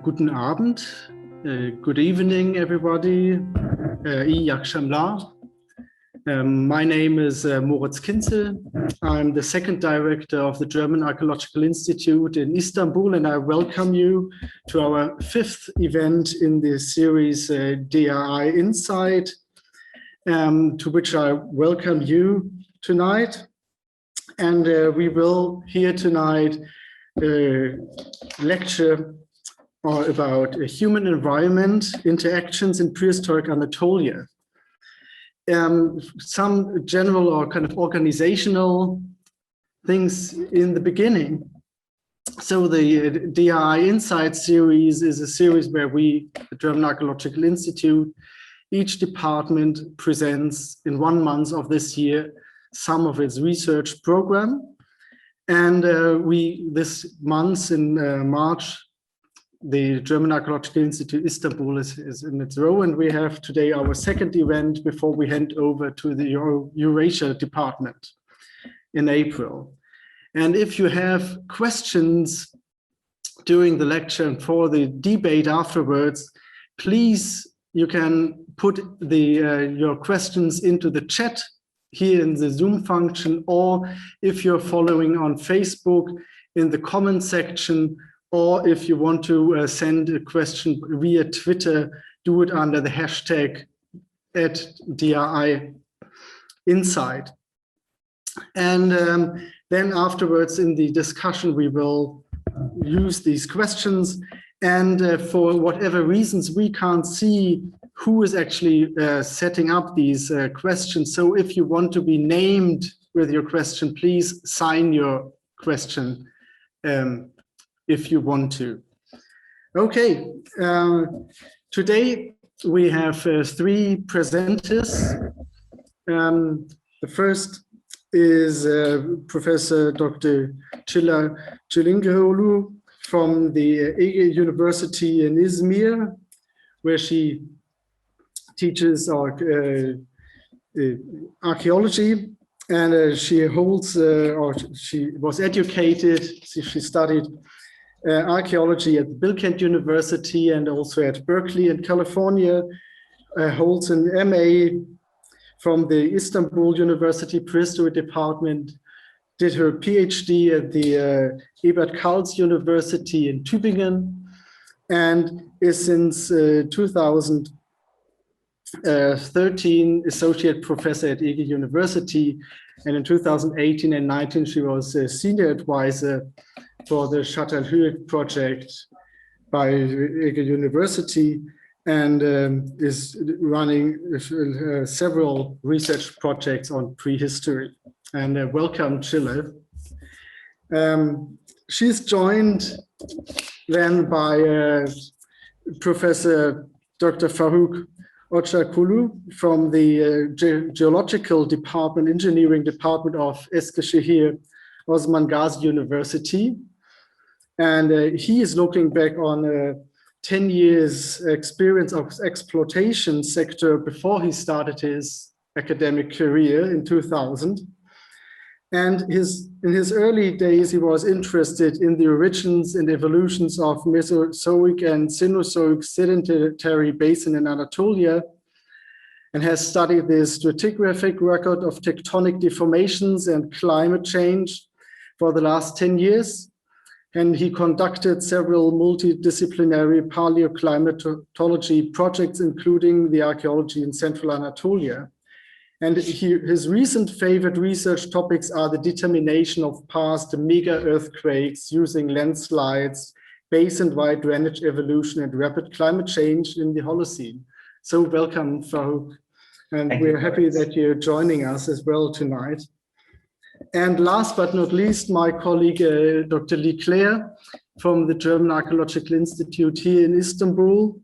Guten Abend, good evening, everybody. İyi akşamlar. My name is Moritz Kinzel. I'm the second director of the German Archaeological Institute in Istanbul, and I welcome you to our fifth event in the series DAInsight, to which I welcome you tonight. And we will hear tonight a lecture about a human environment interactions in prehistoric Anatolia. Some general or kind of organizational things in the beginning. So the DAInsight series is a series where we, the German Archaeological Institute, each department presents in 1 month of this year some of its research program. And this month in March, the German Archaeological Institute Istanbul is in its row, and we have today our second event before we hand over to the Eurasia department in April. And if you have questions during the lecture and for the debate afterwards, please, you can put your questions into the chat here in the Zoom function, or if you're following on Facebook in the comment section, or if you want to send a question via Twitter, do it under the hashtag @DAInsight. And then afterwards in the discussion, we will use these questions. And for whatever reasons, we can't see who is actually setting up these questions. So if you want to be named with your question, please sign your question if you want to. Okay, today we have 3 presenters. The first is Professor Dr. Çilingiroğlu from the University in Izmir, where she teaches archaeology, and she holds, or she was educated, she studied archaeology at Bilkent University and also at Berkeley in California, holds an MA from the Istanbul University Prehistory Department, did her PhD at the Ebert Karls University in Tübingen, and is since 2013 associate professor at Ege University, and in 2018 and 19 she was a senior advisor for the Çatalhöyük project by Ege University, and is running several research projects on prehistory. And welcome, Çiler. She's joined then by Professor Dr. Faruk Ocakoğlu from the Geological Department, Engineering Department of Eskişehir, Osmangazi University. And he is looking back on 10 years experience of exploitation sector before he started his academic career in 2000. And in his early days, he was interested in the origins and evolutions of Mesozoic and Cenozoic sedentary basin in Anatolia, and has studied the stratigraphic record of tectonic deformations and climate change for the last 10 years. And he conducted several multidisciplinary paleoclimatology projects, including the archaeology in Central Anatolia. And his recent favorite research topics are the determination of past mega earthquakes using landslides, basin-wide drainage evolution, and rapid climate change in the Holocene. So welcome, Faruk. And we're happy that you're joining us as well tonight. And last but not least, my colleague, Dr. Clare from the German Archaeological Institute here in Istanbul.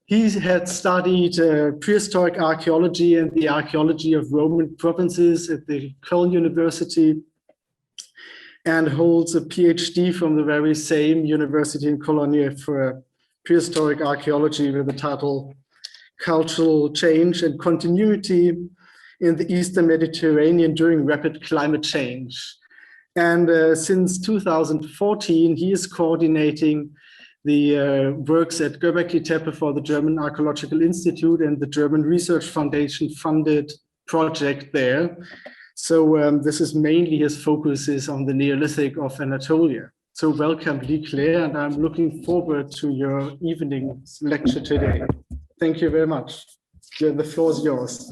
He had studied prehistoric archaeology and the archaeology of Roman provinces at the Köln University, and holds a PhD from the very same university in Cologne for prehistoric archaeology with the title Cultural Change and Continuity in the Eastern Mediterranean during rapid climate change. And since 2014, he is coordinating the works at Göbekli Tepe for the German Archaeological Institute and the German Research Foundation funded project there. So this is mainly his focus is on the Neolithic of Anatolia. So welcome, Clare, and I'm looking forward to your evening lecture today. Thank you very much. The floor is yours.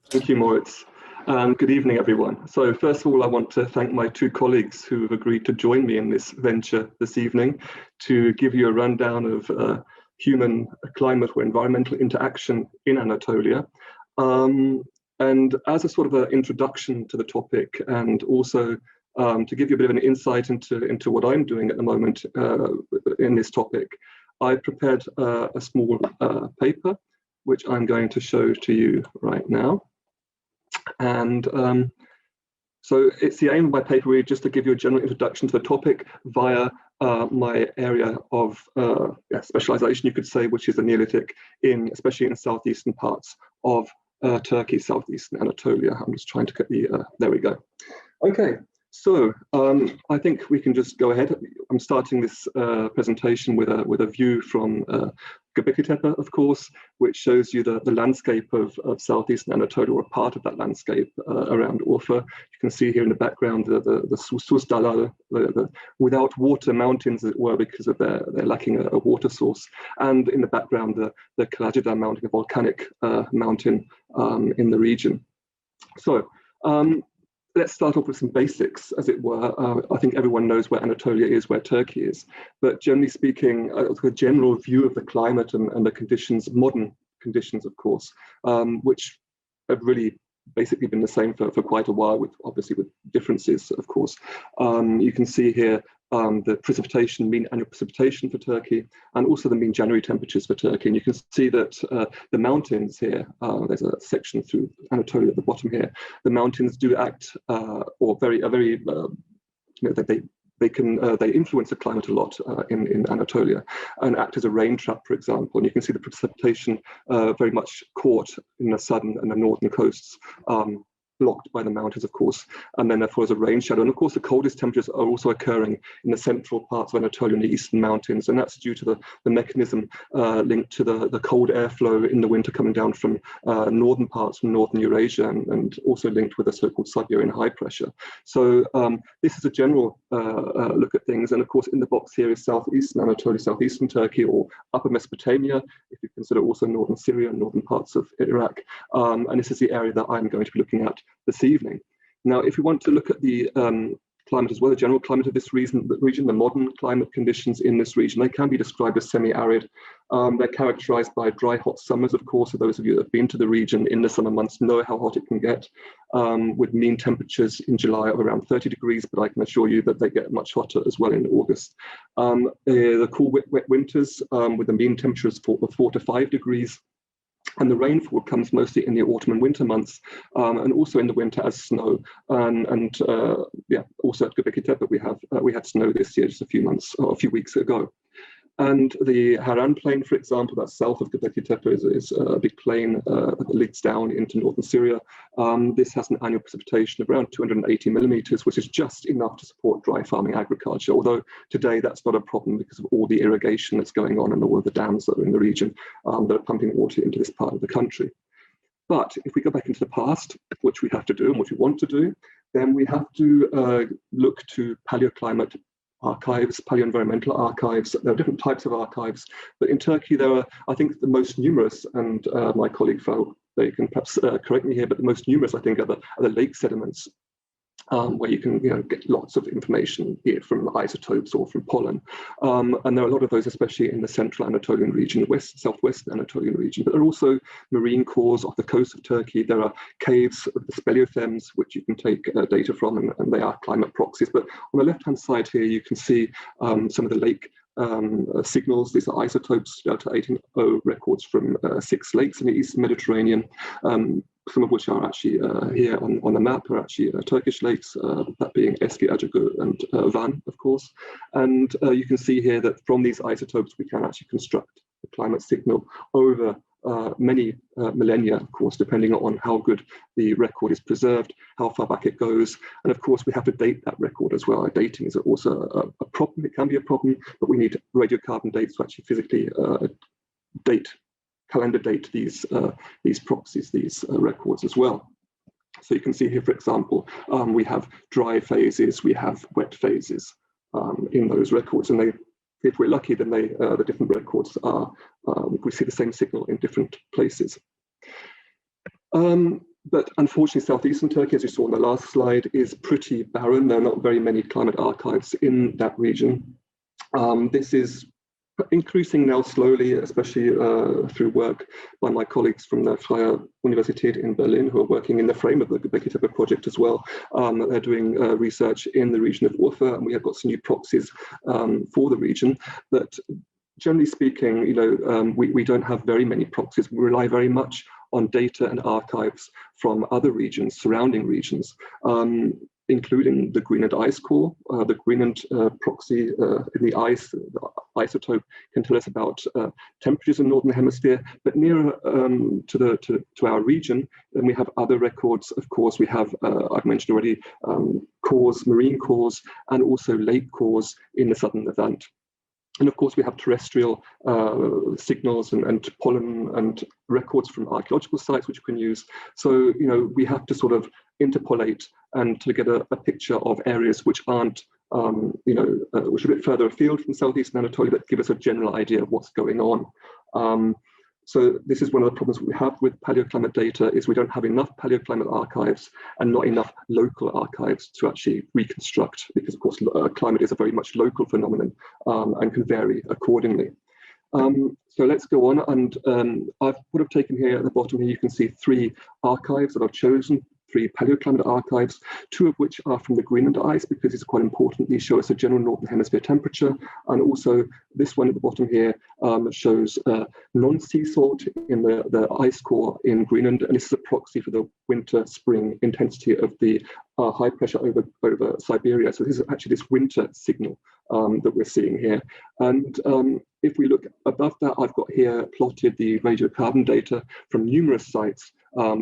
Thank you, Moritz. Good evening, everyone. So first of all, I want to thank my two colleagues who have agreed to join me in this venture this evening to give you a rundown of human climate or environmental interaction in Anatolia. And as a sort of an introduction to the topic, and also to give you a bit of an insight into what I'm doing at the moment in this topic, I prepared a small paper, which I'm going to show to you right now. And so it's the aim of my paper really just to give you a general introduction to the topic via my area of specialization, you could say, which is the Neolithic, especially in the southeastern parts of Turkey, southeastern Anatolia. I'm just trying to get the, there we go. Okay, so I think we can just go ahead. I'm starting this presentation with a view from Göbekli Tepe, of course, which shows you the landscape of southeastern Anatolia, or part of that landscape around Urfa. You can see here in the background the Susuz Dağları, the without water mountains, as it were, because of they're lacking a water source. And in the background, the Karaciğer mountain, a volcanic mountain in the region. So let's start off with some basics, as it were. I think everyone knows where Anatolia is, where Turkey is. But generally speaking, a general view of the climate and the conditions, modern conditions, of course, which have really basically been the same for quite a while, obviously with differences, of course. You can see here the precipitation, mean annual precipitation for Turkey, and also the mean January temperatures for Turkey. And you can see that the mountains here, there's a section through Anatolia at the bottom here, the mountains do act, or very, you know, they influence the climate a lot in Anatolia, and act as a rain trap, for example. And you can see the precipitation very much caught in the southern and the northern coasts, blocked by the mountains, of course, and then therefore as a rain shadow. And of course, the coldest temperatures are also occurring in the central parts of Anatolia and the eastern mountains, and that's due to the mechanism linked to the cold airflow in the winter coming down from northern parts, from northern Eurasia, and also linked with the so-called Siberian high pressure. So this is a general look at things, and of course, in the box here is southeastern Anatolia, southeastern Turkey, or Upper Mesopotamia, if you consider also northern Syria and northern parts of Iraq. And this is the area that I'm going to be looking at this evening. Now, if we want to look at the climate as well, the general climate of this region, the modern climate conditions in this region, they can be described as semi-arid. They're characterized by dry, hot summers, of course. So those of you that have been to the region in the summer months know how hot it can get, with mean temperatures in July of around 30 degrees, but I can assure you that they get much hotter as well in August. The cool, wet winters with the mean temperatures of 4 to 5 degrees. And the rainfall comes mostly in the autumn and winter months, and also in the winter as snow. And yeah, also at Göbekli Tepe we had snow this year, just a few weeks ago. And the Haran Plain, for example, that's south of Göbekli Tepe, is a big plain that leads down into northern Syria. This has an annual precipitation of around 280 millimeters, which is just enough to support dry farming agriculture. Although today that's not a problem because of all the irrigation that's going on and all of the dams that are in the region that are pumping water into this part of the country. But if we go back into the past, which we have to do and which we want to do, then we have to look to paleoclimate archives, paleoenvironmental archives. There are different types of archives, but in Turkey there are, I think, the most numerous, and my colleague Faruk, they can perhaps correct me here, but the most numerous, I think, are the lake sediments, where you can get lots of information, be it from isotopes or from pollen. And there are a lot of those, especially in the central Anatolian region, southwestern Anatolian region. But there are also marine cores off the coast of Turkey. There are caves of the speleothems, which you can take data from, and they are climate proxies. But on the left-hand side here, you can see some of the lake signals. These are isotopes, Delta 18O records from 6 lakes in the Eastern Mediterranean. Some of which are actually here on the map are actually Turkish lakes, that being Eskişehir and Van, of course. And you can see here that from these isotopes, we can actually construct the climate signal over many millennia, of course, depending on how good the record is preserved, how far back it goes. And of course, we have to date that record as well. Dating is also a problem. It can be a problem, but we need radiocarbon dates to actually physically calendar date these proxies, these records as well. So you can see here, for example, we have dry phases, we have wet phases in those records, and if we're lucky, then the different records are, we see the same signal in different places. But unfortunately, southeastern Turkey, as you saw on the last slide, is pretty barren. There are not very many climate archives in that region. This is increasing now slowly, especially through work by my colleagues from the Freie Universität in Berlin, who are working in the frame of the Göbekli Tepe project as well. They're doing research in the region of Urfa, and we have got some new proxies for the region. But generally speaking, you know, we don't have very many proxies. We rely very much on data and archives from other regions, surrounding regions, including the Greenland ice core. The Greenland proxy in the ice, the isotope, can tell us about temperatures in the Northern Hemisphere, but nearer to our region, then we have other records. Of course, we have, I've mentioned already, cores, marine cores, and also lake cores in the southern Levant. And of course, we have terrestrial signals and pollen and records from archaeological sites, which we can use. So, you know, we have to sort of interpolate and to get a picture of areas which aren't, you know, which are a bit further afield from southeastern Anatolia, but give us a general idea of what's going on. So this is one of the problems we have with paleoclimate data, is we don't have enough paleoclimate archives and not enough local archives to actually reconstruct, because of course climate is a very much local phenomenon and can vary accordingly. So let's go on, and I've would have taken here at the bottom here, you can see 3 archives that I've chosen, 3 paleoclimate archives, 2 of which are from the Greenland ice, because it's quite important. These show us a general Northern Hemisphere temperature, and also this one at the bottom here shows non-sea salt in the ice core in Greenland, and this is a proxy for the winter-spring intensity of the high pressure over Siberia. So this is actually this winter signal that we're seeing here. And if we look above that, I've got here plotted the radiocarbon data from numerous sites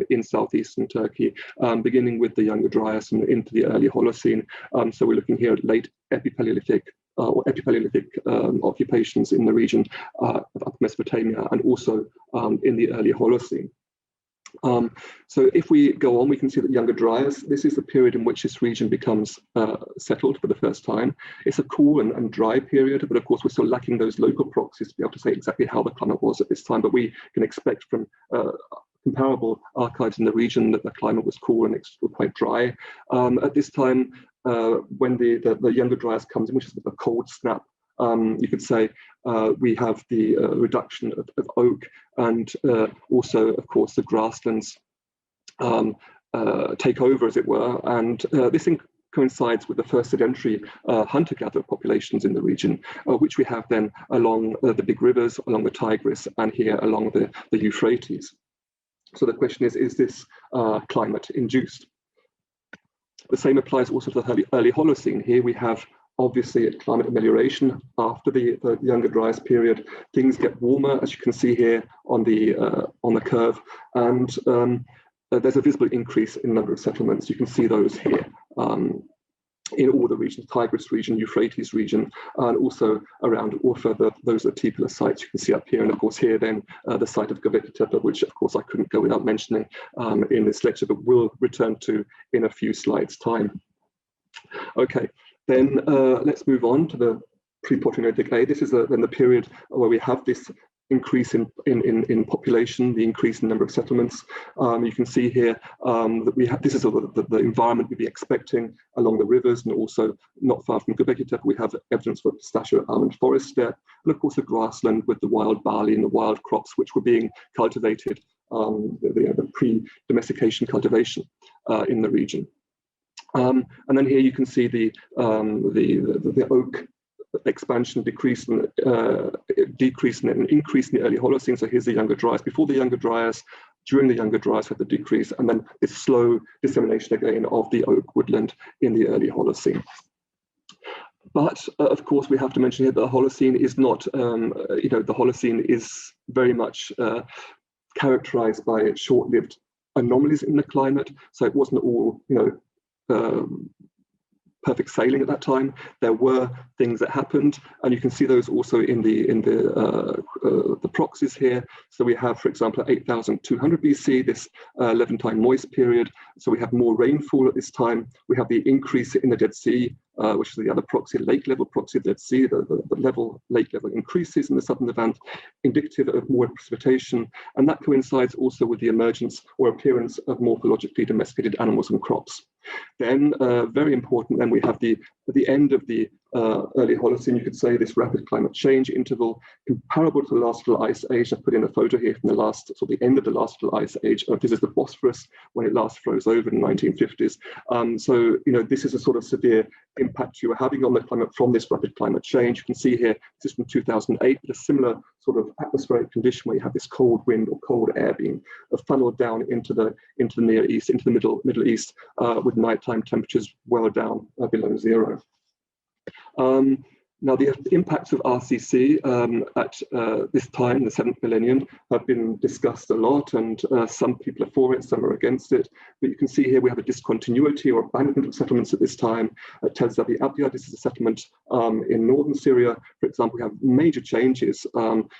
in southeastern Turkey, beginning with the Younger Dryas and into the early Holocene. So we're looking here at late Epipaleolithic or Epipaleolithic occupations in the region of Mesopotamia, and also in the early Holocene. So if we go on, we can see that Younger Dryas, this is the period in which this region becomes settled for the first time. It's a cool and dry period, but of course we're still lacking those local proxies to be able to say exactly how the climate was at this time, but we can expect from comparable archives in the region that the climate was cool and quite dry. At this time, when the Younger Dryas comes in, which is a cold snap, you could say, we have the reduction of oak, and also, of course, the grasslands take over, as it were, and this coincides with the first sedentary hunter-gatherer populations in the region, which we have then along the big rivers, along the Tigris, and here along the Euphrates. So the question is this climate induced? The same applies also to the early Holocene. Here we have obviously a climate amelioration after the Younger Dryas period. Things get warmer, as you can see here on the curve, and there's a visible increase in number of settlements. You can see those here in all the regions, Tigris region, Euphrates region, and also around Urfa. Those are T-pillar sites you can see up here, and of course here then the site of Göbekli Tepe, which of course I couldn't go without mentioning in this lecture, but we'll return to in a few slides' time. Okay, then let's move on to the pre-Pottery Neolithic age. This is then the period where we have this increase in population, the increase in number of settlements. You can see here that we have, this is the environment we'd be expecting along the rivers, and also not far from Göbekli Tepe we have evidence for pistachio almond forest there, and of course a grassland with the wild barley and the wild crops which were being cultivated, the pre-domestication cultivation in the region. And then here you can see the oak expansion, decrease and increase in the early Holocene. So here's the Younger Dryas. Before the Younger Dryas, during the Younger Dryas had the decrease, and then this slow dissemination again of the oak woodland in the early Holocene. But of course, we have to mention here that the Holocene is not, the Holocene is very much characterized by short-lived anomalies in the climate. So it wasn't all, perfect sailing at that time. There were things that happened, and you can see those also in the proxies here. So we have, for example, 8,200 BC, this Levantine moist period. So we have more rainfall at this time. We have the increase in the Dead Sea, which is the other proxy, lake level proxy of the Dead Sea. The lake level increases in the southern Levant, indicative of more precipitation, and that coincides also with the emergence or appearance of morphologically domesticated animals and crops. Then, very important, then we have the end of the early Holocene, you could say, this rapid climate change interval, comparable to the last little ice age. I've put in a photo here from the end of the last little ice age. This is the Bosphorus when it last froze over in the 1950s. So, this is a sort of severe impact you are having on the climate from this rapid climate change. You can see here, this is from 2008, but a similar sort of atmospheric condition where you have this cold wind or cold air being funneled down into the Near East, into the Middle East, with nighttime temperatures well down below zero. Now, the impacts of RCC at this time, the 7th millennium, have been discussed a lot, and some people are for it, some are against it. But you can see here we have a discontinuity or abandonment of settlements at this time. At Tel Zabi Abyad, this is a settlement in northern Syria. For example, we have major changes,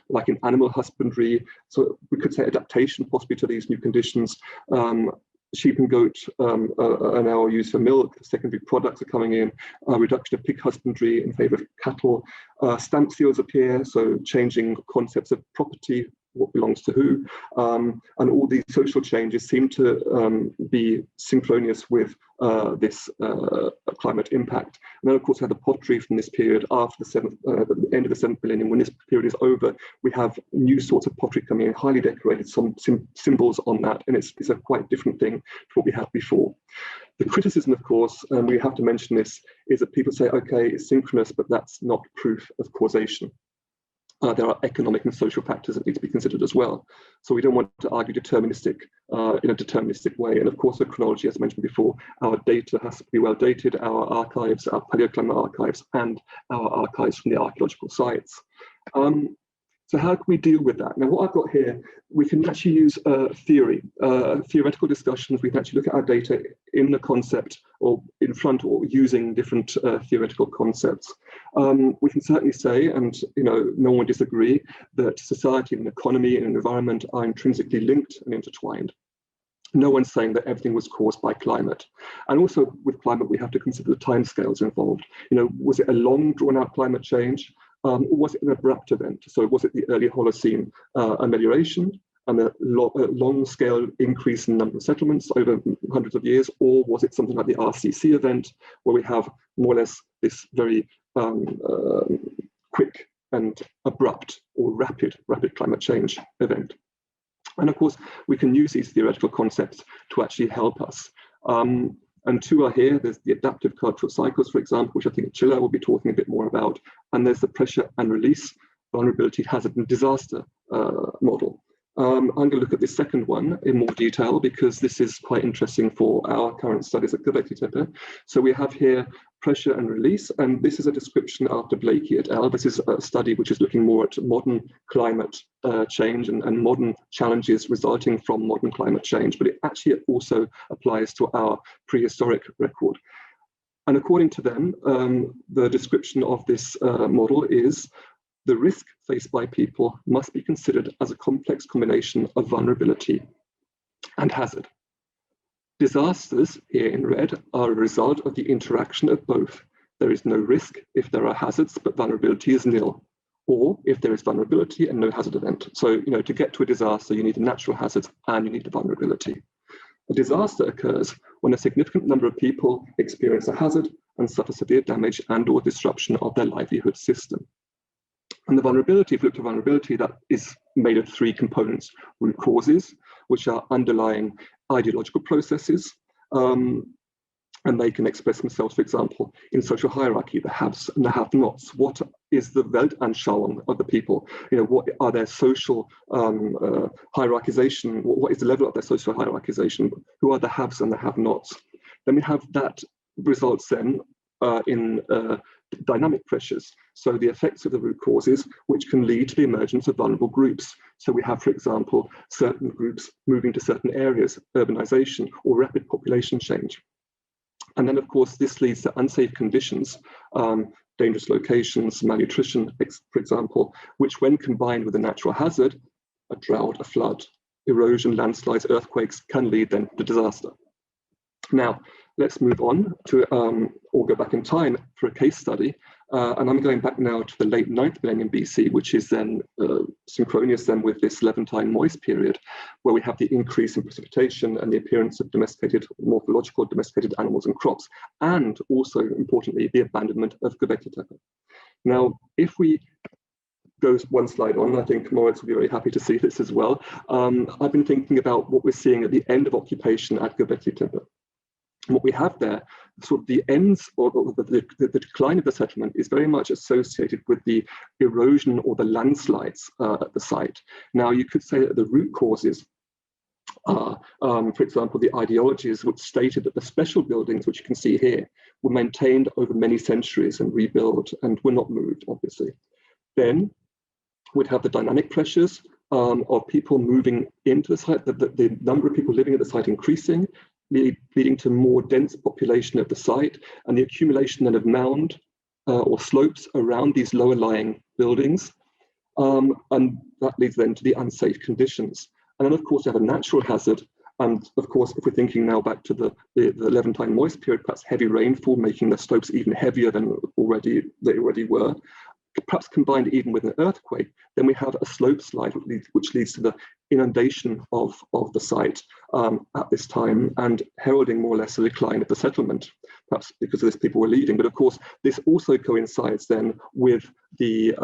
like in animal husbandry. So we could say adaptation possibly to these new conditions. Sheep and goat are now used for milk. Secondary products are coming in. Reduction of pig husbandry in favor of cattle. Stamp seals appear, so changing concepts of property, what belongs to who. And all these social changes seem to be synchronous with this climate impact. And then, of course, we have the pottery from this period after the end of the 7th millennium. When this period is over, we have new sorts of pottery coming in, highly decorated, some symbols on that, and it's a quite different thing to what we had before. The criticism, of course, and we have to mention this, is that people say, okay, it's synchronous, but that's not proof of causation. There are economic and social factors that need to be considered as well. So we don't want to argue deterministic in a deterministic way. And of course, the chronology, as I mentioned before, our data has to be well dated, our archives, our paleoclimate archives, and our archives from the archaeological sites. So how can we deal with that? Now, what I've got here, we can actually use theory, theoretical discussions. We can actually look at our data in the concept or in front or using different theoretical concepts. We can certainly say, and no one would disagree, that society and economy and environment are intrinsically linked and intertwined. No one's saying that everything was caused by climate. And also with climate, we have to consider the timescales involved. Was it a long drawn out climate change? Or was it an abrupt event? So was it the early Holocene amelioration and a long-scale increase in number of settlements over hundreds of years, or was it something like the RCC event, where we have more or less this very quick and abrupt or rapid climate change event? And of course, we can use these theoretical concepts to actually help us. And two are here. There's the adaptive cultural cycles, for example, which I think Çiler will be talking a bit more about. And there's the pressure and release, vulnerability, hazard, and disaster model. I'm going to look at the second one in more detail because this is quite interesting for our current studies at Göbekli Tepe. So we have here pressure and release, and this is a description after Blakey et al. This is a study which is looking more at modern climate change and modern challenges resulting from modern climate change, but it actually also applies to our prehistoric record. And according to them, the description of this model is: the risk faced by people must be considered as a complex combination of vulnerability and hazard. Disasters, here in red, are a result of the interaction of both. There is no risk if there are hazards, but vulnerability is nil. Or if there is vulnerability and no hazard event. So, to get to a disaster, you need the natural hazards and you need the vulnerability. A disaster occurs when a significant number of people experience a hazard and suffer severe damage and/or disruption of their livelihood system. And the vulnerability, if you look at vulnerability, that is made of three components: root causes, which are underlying ideological processes, and they can express themselves, for example, in social hierarchy, the haves and the have-nots. What is the Weltanschauung of the people? What are their social hierarchization? What is the level of their social hierarchization? Who are the haves and the have-nots? Then we have that results then in dynamic pressures, so the effects of the root causes, which can lead to the emergence of vulnerable groups. So we have, for example, certain groups moving to certain areas, urbanization or rapid population change. And then, of course, this leads to unsafe conditions, dangerous locations, malnutrition, for example, which when combined with a natural hazard, a drought, a flood, erosion, landslides, earthquakes, can lead then to disaster. Now, let's move on to, or go back in time for a case study. And I'm going back now to the late 9th millennium BC, which is then synchronous then with this Levantine moist period, where we have the increase in precipitation and the appearance of morphological domesticated animals and crops, and also, importantly, the abandonment of Göbekli Tepe. Now, if we go one slide on, I think Moritz will be very happy to see this as well. I've been thinking about what we're seeing at the end of occupation at Göbekli Tepe. What we have there, sort of the ends or the decline of the settlement is very much associated with the erosion or the landslides at the site. Now, you could say that the root causes are, for example, the ideologies which stated that the special buildings, which you can see here, were maintained over many centuries and rebuilt and were not moved, obviously. Then we'd have the dynamic pressures of people moving into the site, the number of people living at the site increasing, leading to more dense population of the site and the accumulation then of mound or slopes around these lower lying buildings. And that leads then to the unsafe conditions. And then, of course, you have a natural hazard. And of course, if we're thinking now back to the Levantine moist period, perhaps heavy rainfall, making the slopes even heavier than they already were, perhaps combined even with an earthquake, then we have a slope slide which leads to the inundation of the site at this time and heralding more or less a decline of the settlement, perhaps because of this people were leaving. But of course, this also coincides then with the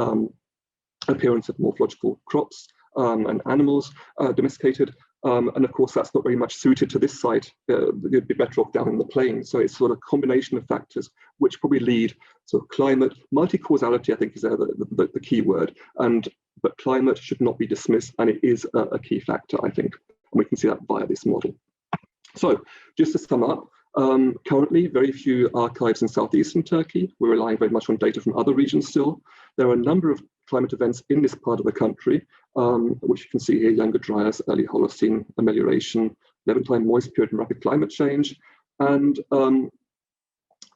appearance of morphological crops and animals domesticated. And of course, that's not very much suited to this site. You'd be better off down in the plain. So it's sort of a combination of factors which probably lead to climate. Multi-causality, I think, is the key word. But climate should not be dismissed, and it is a key factor, I think. And we can see that via this model. So just to sum up, currently, very few archives in southeastern Turkey. We're relying very much on data from other regions still. There are a number of climate events in this part of the country, which you can see here: Younger Dryas, early Holocene, amelioration, Levantine moist period and rapid climate change, and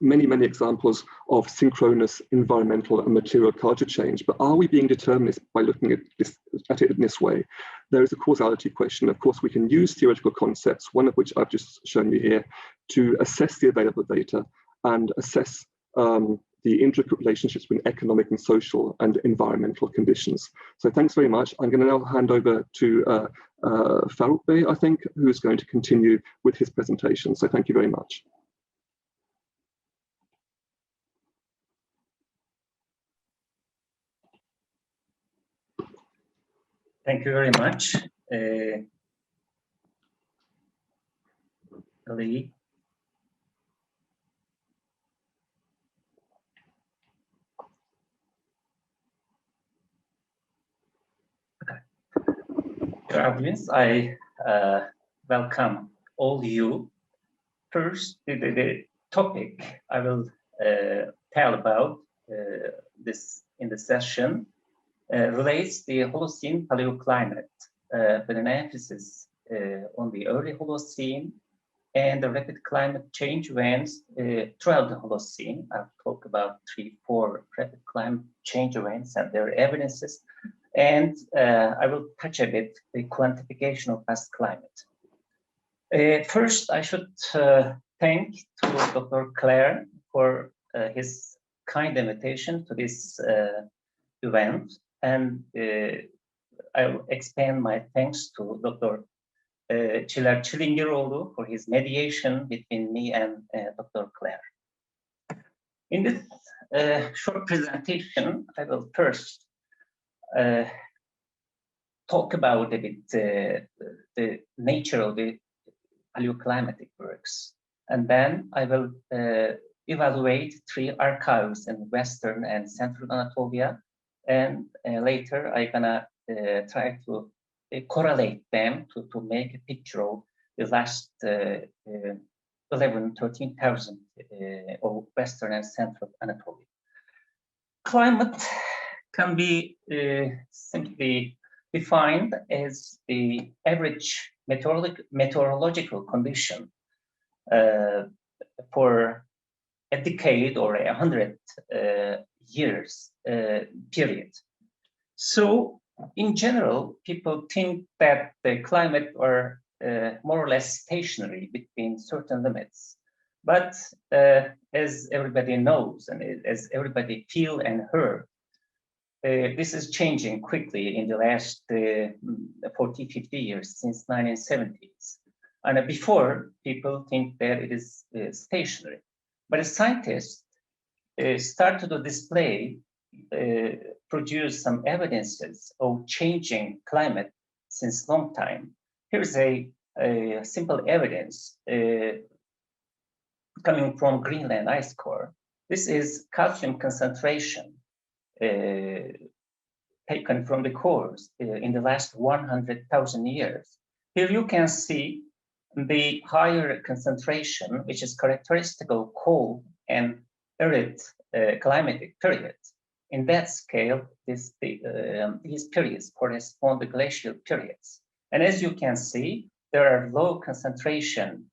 many examples of synchronous environmental and material culture change. But are we being determinist by looking at it in this way? There is a causality question. Of course, we can use theoretical concepts, one of which I've just shown you here, to assess the available data and assess the intricate relationships between economic and social and environmental conditions. So thanks very much. I'm going to now hand over to Faruk Bey, I think, who's going to continue with his presentation. So thank you very much. Thank you very much, Ali. Dear audience, I welcome all you. First, the topic I will tell about this in the session relates the Holocene paleoclimate with an emphasis on the early Holocene and the rapid climate change events throughout the Holocene. I'll talk about 3-4 rapid climate change events and their evidences. And I will touch a bit the quantification of past climate. First, I should thank to Dr. Clare for his kind invitation to this event. And I will expand my thanks to Dr. Çiler Çilingiroğlu for his mediation between me and Dr. Clare. In this short presentation, I will first talk about a bit the nature of the paleoclimatic works. And then I will evaluate 3 archives in Western and Central Anatolia. And later I'm gonna try to correlate them to make a picture of the last 13,000 of Western and Central Anatolia. Climate can be simply defined as the average meteorological condition for a decade or 100 years period. So in general, people think that the climate are more or less stationary between certain limits. But as everybody knows and as everybody feel and heard, this is changing quickly in the last 40, 50 years, since 1970s. And before, people think that it is stationary. But as scientists started to display, produce some evidences of changing climate since long time. Here's a simple evidence coming from Greenland ice core. This is calcium concentration taken from the cores in the last 100,000 years. Here you can see the higher concentration, which is characteristic of cold and arid climatic periods. In that scale, these periods correspond to glacial periods. And as you can see, there are low concentration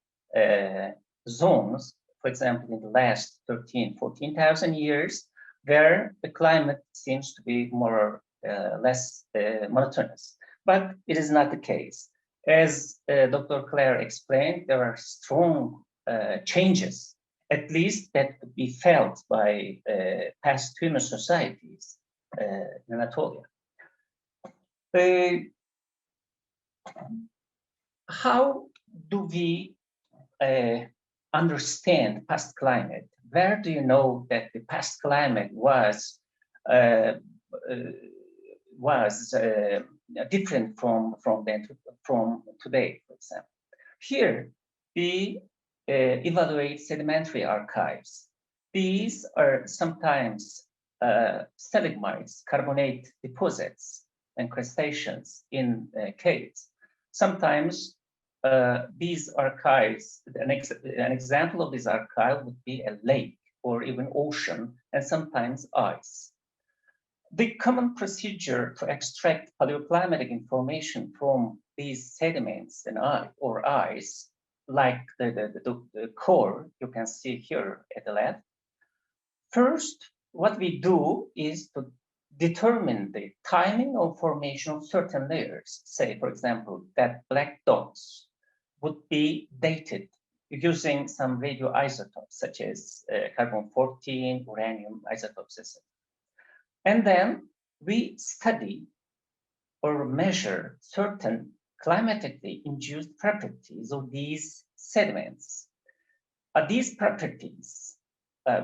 zones, for example, in the last 14,000 years, where the climate seems to be more or less monotonous. But it is not the case. As Dr. Clare explained, there are strong changes, at least that could be felt by past human societies in Anatolia. How do we understand past climate? Where do you know that the past climate was different from today, for example? Here, we evaluate sedimentary archives. These are sometimes stalagmites, carbonate deposits, and crustaceans in caves. Sometimes these archives, an example of this archive would be a lake or even ocean, and sometimes ice. The common procedure to extract paleoclimatic information from these sediments and ice, like the core you can see here at the left. First, what we do is to determine the timing of formation of certain layers. Say, for example, that black dots would be dated using some radioisotopes, such as carbon-14, uranium isotopes, etc. And then we study or measure certain climatically induced properties of these sediments. These properties,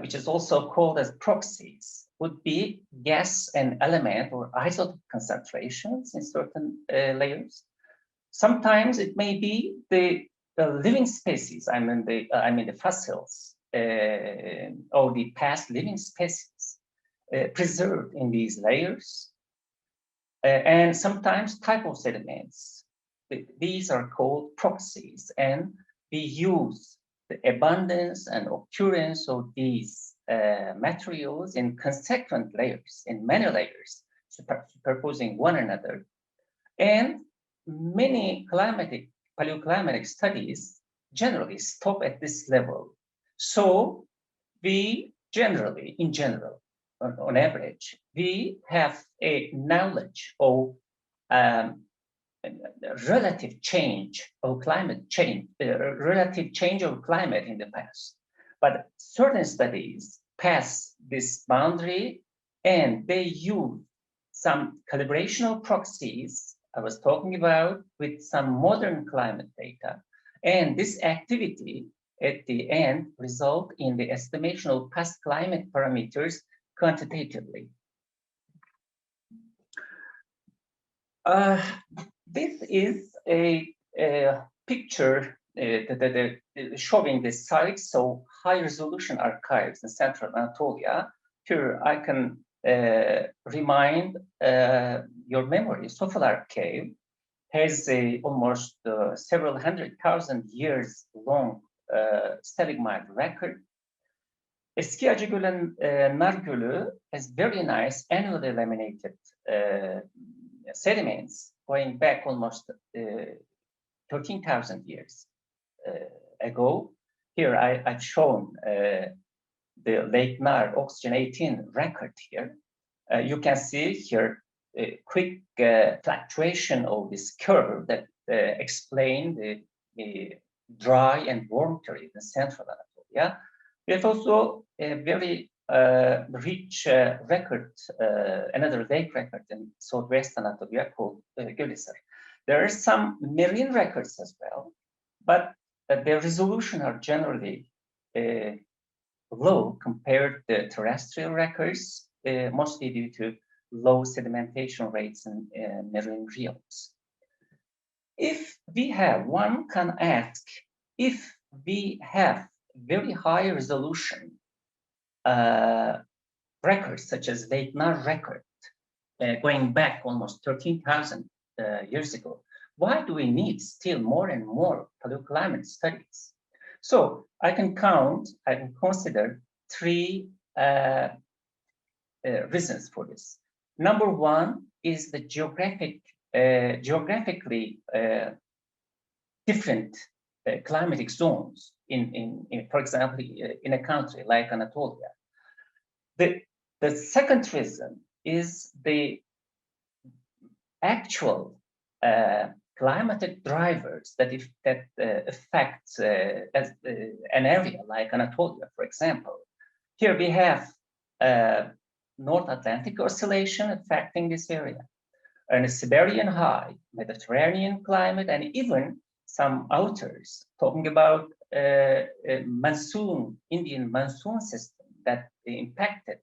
which is also called as proxies, would be gas and element or isotope concentrations in certain layers. Sometimes it may be the living species, I mean the fossils or the past living species preserved in these layers, and sometimes type of sediments. These are called proxies, and we use the abundance and occurrence of these materials in consequent layers, in many layers, superposing one another. And many paleoclimatic studies generally stop at this level. So we generally, in general, on average, we have a knowledge of relative change of climate change, relative change of climate in the past. But certain studies pass this boundary, and they use some calibrational proxies I was talking about with some modern climate data. And this activity at the end result in the estimation of past climate parameters quantitatively. This is a picture showing the sites of high-resolution archives in central Anatolia. Here I can remind your memory. Sofalar Cave has a almost several 100,000 years long stalagmite record. Eski Acıgöl and Nargölü has very nice annually laminated sediments going back almost 13,000 years ago. Here I've shown the Lake Nar oxygen 18 record here. You can see here a quick fluctuation of this curve that explain the dry and warm period in central Anatolia. There's also a very rich record, another lake record in southwest Anatolia called Gölhisar. There are some marine records as well, but their resolution are generally low compared to terrestrial records, mostly due to low sedimentation rates in marine realms. If we have, one can ask, if we have very high resolution records such as Lake Nar record, going back almost 13,000 years ago, why do we need still more and more paleoclimate studies? So I can consider three reasons for this. Number one is the geographically different climatic zones in, for example, in a country like Anatolia. The second reason is the actual climatic drivers that affect an area like Anatolia, for example. Here we have North Atlantic oscillation affecting this area, and a Siberian high, Mediterranean climate, and even some outers talking about monsoon, Indian monsoon system that impacted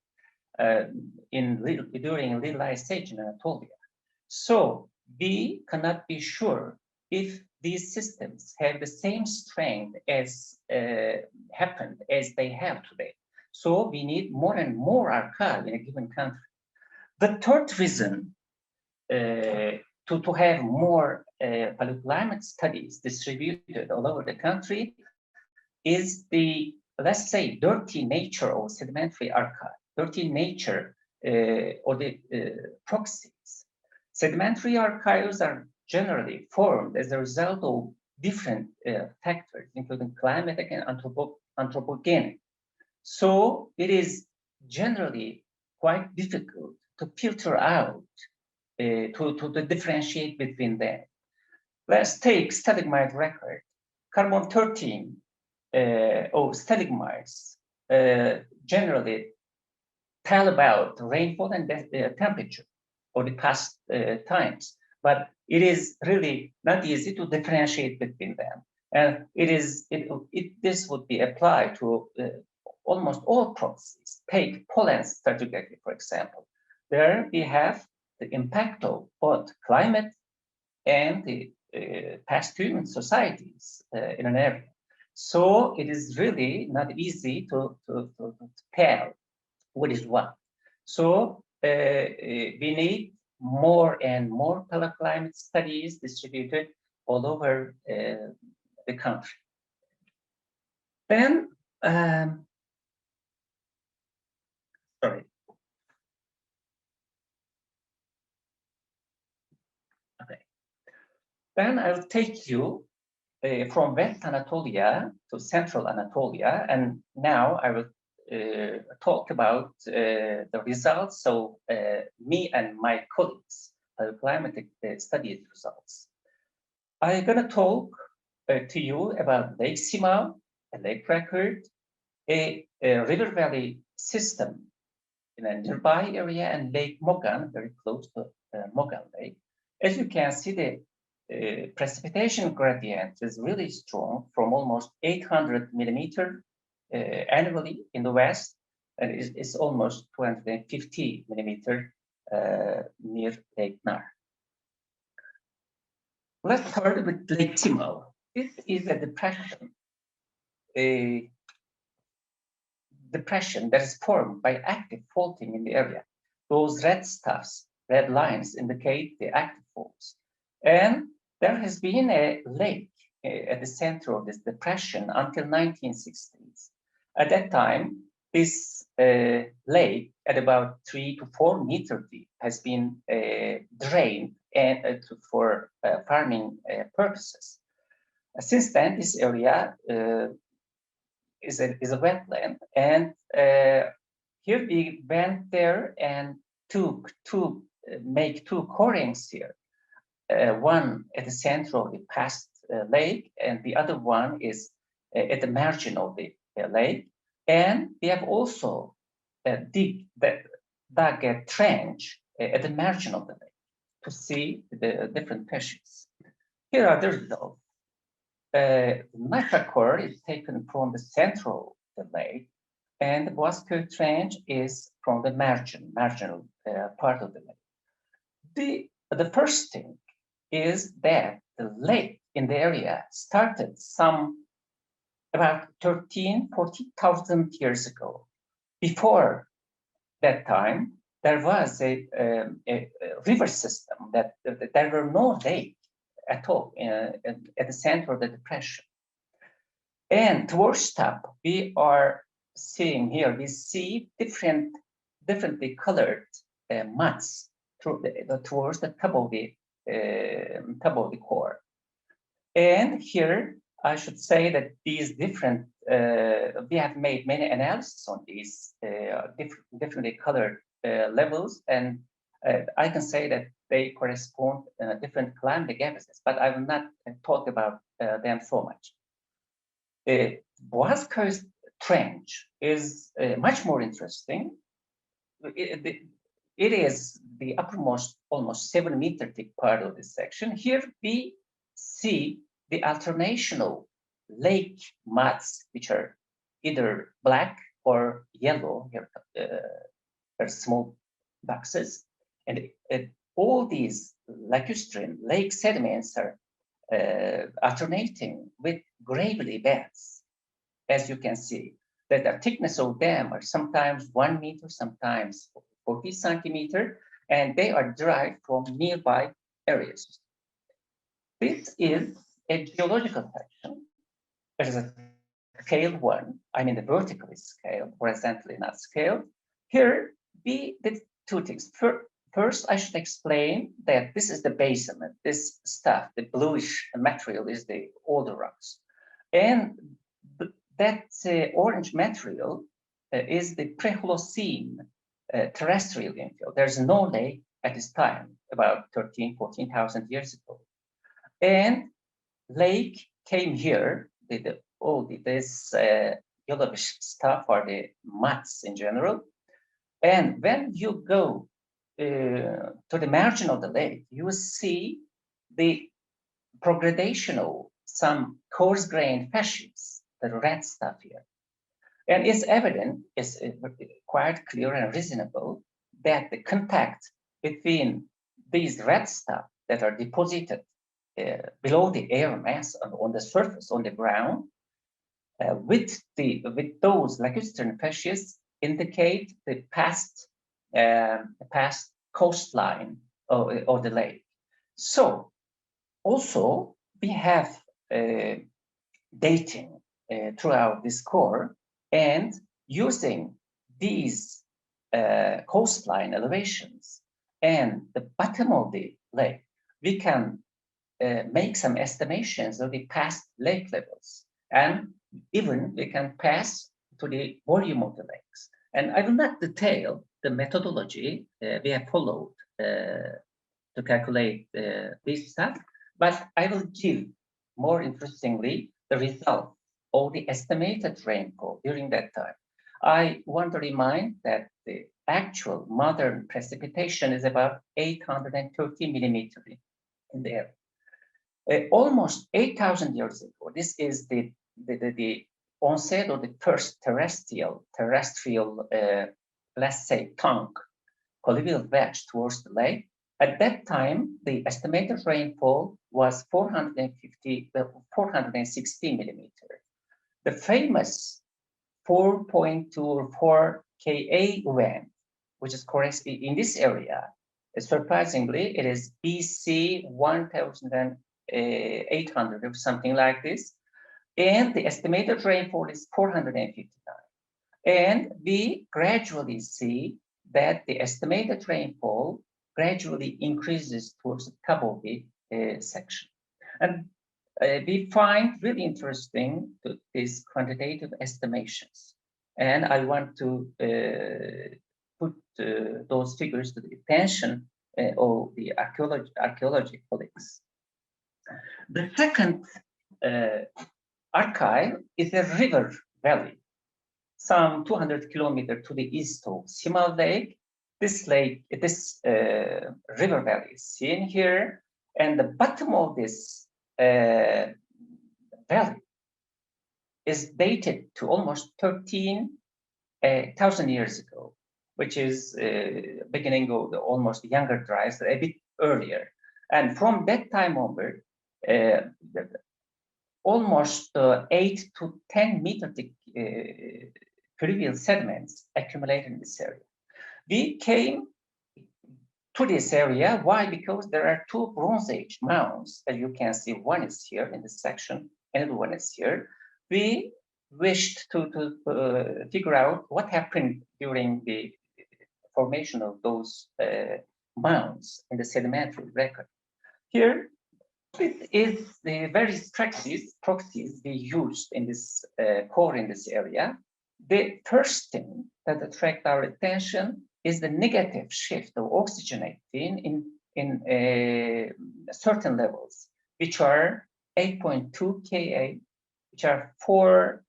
during Little Ice Age in Anatolia. So we cannot be sure if these systems have the same strength as happened as they have today. So we need more and more archive in a given country. The third reason to have more paleoclimate studies distributed all over the country is the, let's say, dirty nature of sedimentary archive, dirty nature or the proxies. Sedimentary archives are generally formed as a result of different factors, including climatic and anthropogenic. So it is generally quite difficult to filter out, to differentiate between them. Let's take stalagmite record. Carbon-13 of stalagmites generally tell about rainfall and temperature for the past times, but it is really not easy to differentiate between them. And this would be applied to almost all proxies. Take pollen stratigraphy, for example. There we have the impact of both climate and the past human societies in an area. So it is really not easy to tell what is what. So we need more and more paleoclimate studies distributed all over the country. Then, sorry. Okay. Then I will take you from West Anatolia to Central Anatolia, and now I will talk about the results of me and my colleagues, climatic studies results. I'm going to talk to you about Lake Simao, a lake record, a river valley system in a nearby area, and Lake Mogan, very close to Mogan Lake. As you can see, the precipitation gradient is really strong, from almost 800 millimeter annually in the west, and it's almost 250 millimeter near Lake Nar. Let's start with Lake Simao. This is a depression that is formed by active faulting in the area. Those red stuffs, red lines, indicate the active faults. And there has been a lake at the center of this depression until 1960s. At that time, this lake at about 3 to 4 meters deep has been drained and for farming purposes. Since then, this area is a wetland, and here we went there and make two corings here. One at the center of the past lake, and the other one is at the margin of the lake. And we have also dug a trench at the margin of the lake to see the different fishes. Here are the results. The Naka core is taken from the central of the lake, and the Boğazköy trench is from the marginal part of the lake. The first thing is that the lake in the area started about 40,000 years ago. Before that time, there was a river system that there were no lake at all at the center of the depression. And towards top, we are seeing here, we see differently colored muds towards the top of the core. And here, I should say that these different, we have made many analyses on these differently colored levels, and I can say that they correspond to different climatic episodes, but I will not talk about them so much. Boğazköy's trench is much more interesting. It is the uppermost, almost 7 meter thick part of this section. Here we see the alternational lake muds, which are either black or yellow. Here are small boxes, and all these lacustrine lake sediments are alternating with gravelly beds, as you can see. That the thickness of them are sometimes 1 meter, sometimes 40 centimeter, and they are derived from nearby areas. This is a geological section. It is a scaled one. I mean, the vertically scaled, horizontally not scaled. Here, we did two things. First, I should explain that this is the basement. This stuff, the bluish material, is the older rocks. And that orange material is the pre-Holocene terrestrial infill. There's no lake at this time, about 14,000 years ago. And lake came here, this yellowish stuff are the muds in general. And when you go to the margin of the lake, you will see the progradation of some coarse-grained fascies, the red stuff here. And it's evident, it's quite clear and reasonable that the contact between these red stuff that are deposited below the air mass on the surface, on the ground, with those lacustrine fascies indicate the past coastline of the lake. So also we have dating throughout this core, and using these coastline elevations and the bottom of the lake, we can make some estimations of the past lake levels, and even we can pass to the volume of the lakes. And I will not detail the methodology we have followed to calculate this stuff, but I will give, more interestingly, the result of the estimated rainfall during that time. I want to remind that the actual modern precipitation is about 830 millimeters in the area. Almost 8,000 years ago, this is the onset of the first terrestrial, let's say, tongue, collivial wedge towards the lake. At that time, the estimated rainfall was 460 millimeters. The famous 4.2 or 4 Ka event, which is correct in this area, surprisingly, it is BC 1,800 or something like this. And the estimated rainfall is 459. And we gradually see that the estimated rainfall gradually increases towards the top of the section. And we find really interesting these quantitative estimations. And I want to put those figures to the attention of the archaeology colleagues. The second archive is a river valley, some 200 kilometers to the east of Simal Lake. This river valley is seen here, and the bottom of this valley is dated to almost 13,000 years ago, which is beginning of the almost Younger Dryas, a bit earlier. And from that time onward, almost 8 to 10 meter thick pervial sediments accumulated in this area. We came to this area. Why? Because there are two Bronze Age mounds, as you can see. One is here in this section, and one is here. We wished to figure out what happened during the formation of those mounds in the sedimentary record. Here, it is the various proxies we used in this core in this area. The first thing that attracts our attention is the negative shift of oxygenating in certain levels, which are 8.2 Ka, which are 4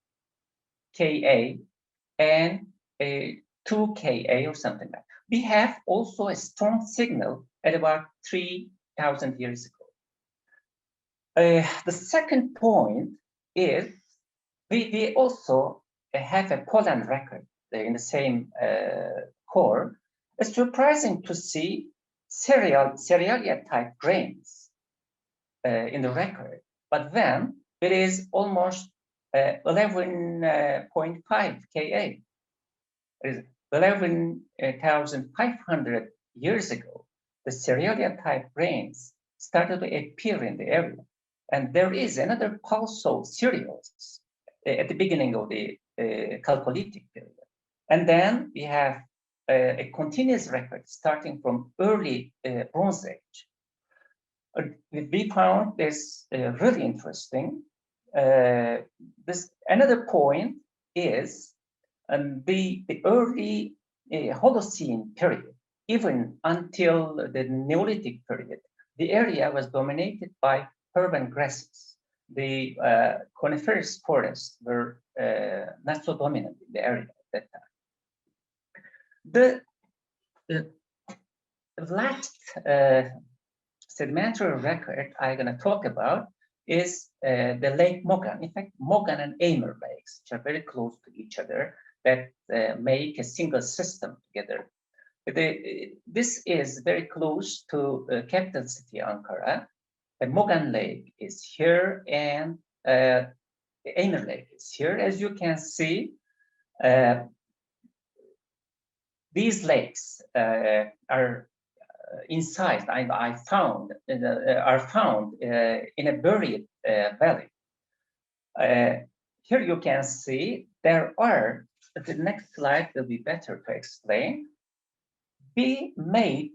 Ka, and 2 Ka or something like that. We have also a strong signal at about 3,000 years ago. The second point is we also have a pollen record in the same core. It's surprising to see cerealia type grains in the record, but then it is almost 11.5 Ka. It is 11,500 years ago. The cerealia type grains started to appear in the area. And there is another pulse of cereals at the beginning of the Chalcolithic period. And then we have a continuous record starting from early Bronze Age. We found this really interesting. Another point is the early Holocene period, even until the Neolithic period, the area was dominated by urban grasses. The coniferous forests were not so dominant in the area at that time. The last sedimentary record I'm going to talk about is the Lake Mogan. In fact, Mogan and Aimer lakes, which are very close to each other, that make a single system together. This is very close to capital city Ankara. The Mogan Lake is here, and Aimer Lake is here. As you can see, these lakes are inside. Are found in a buried valley. Here you can see there are. The next slide will be better to explain. We made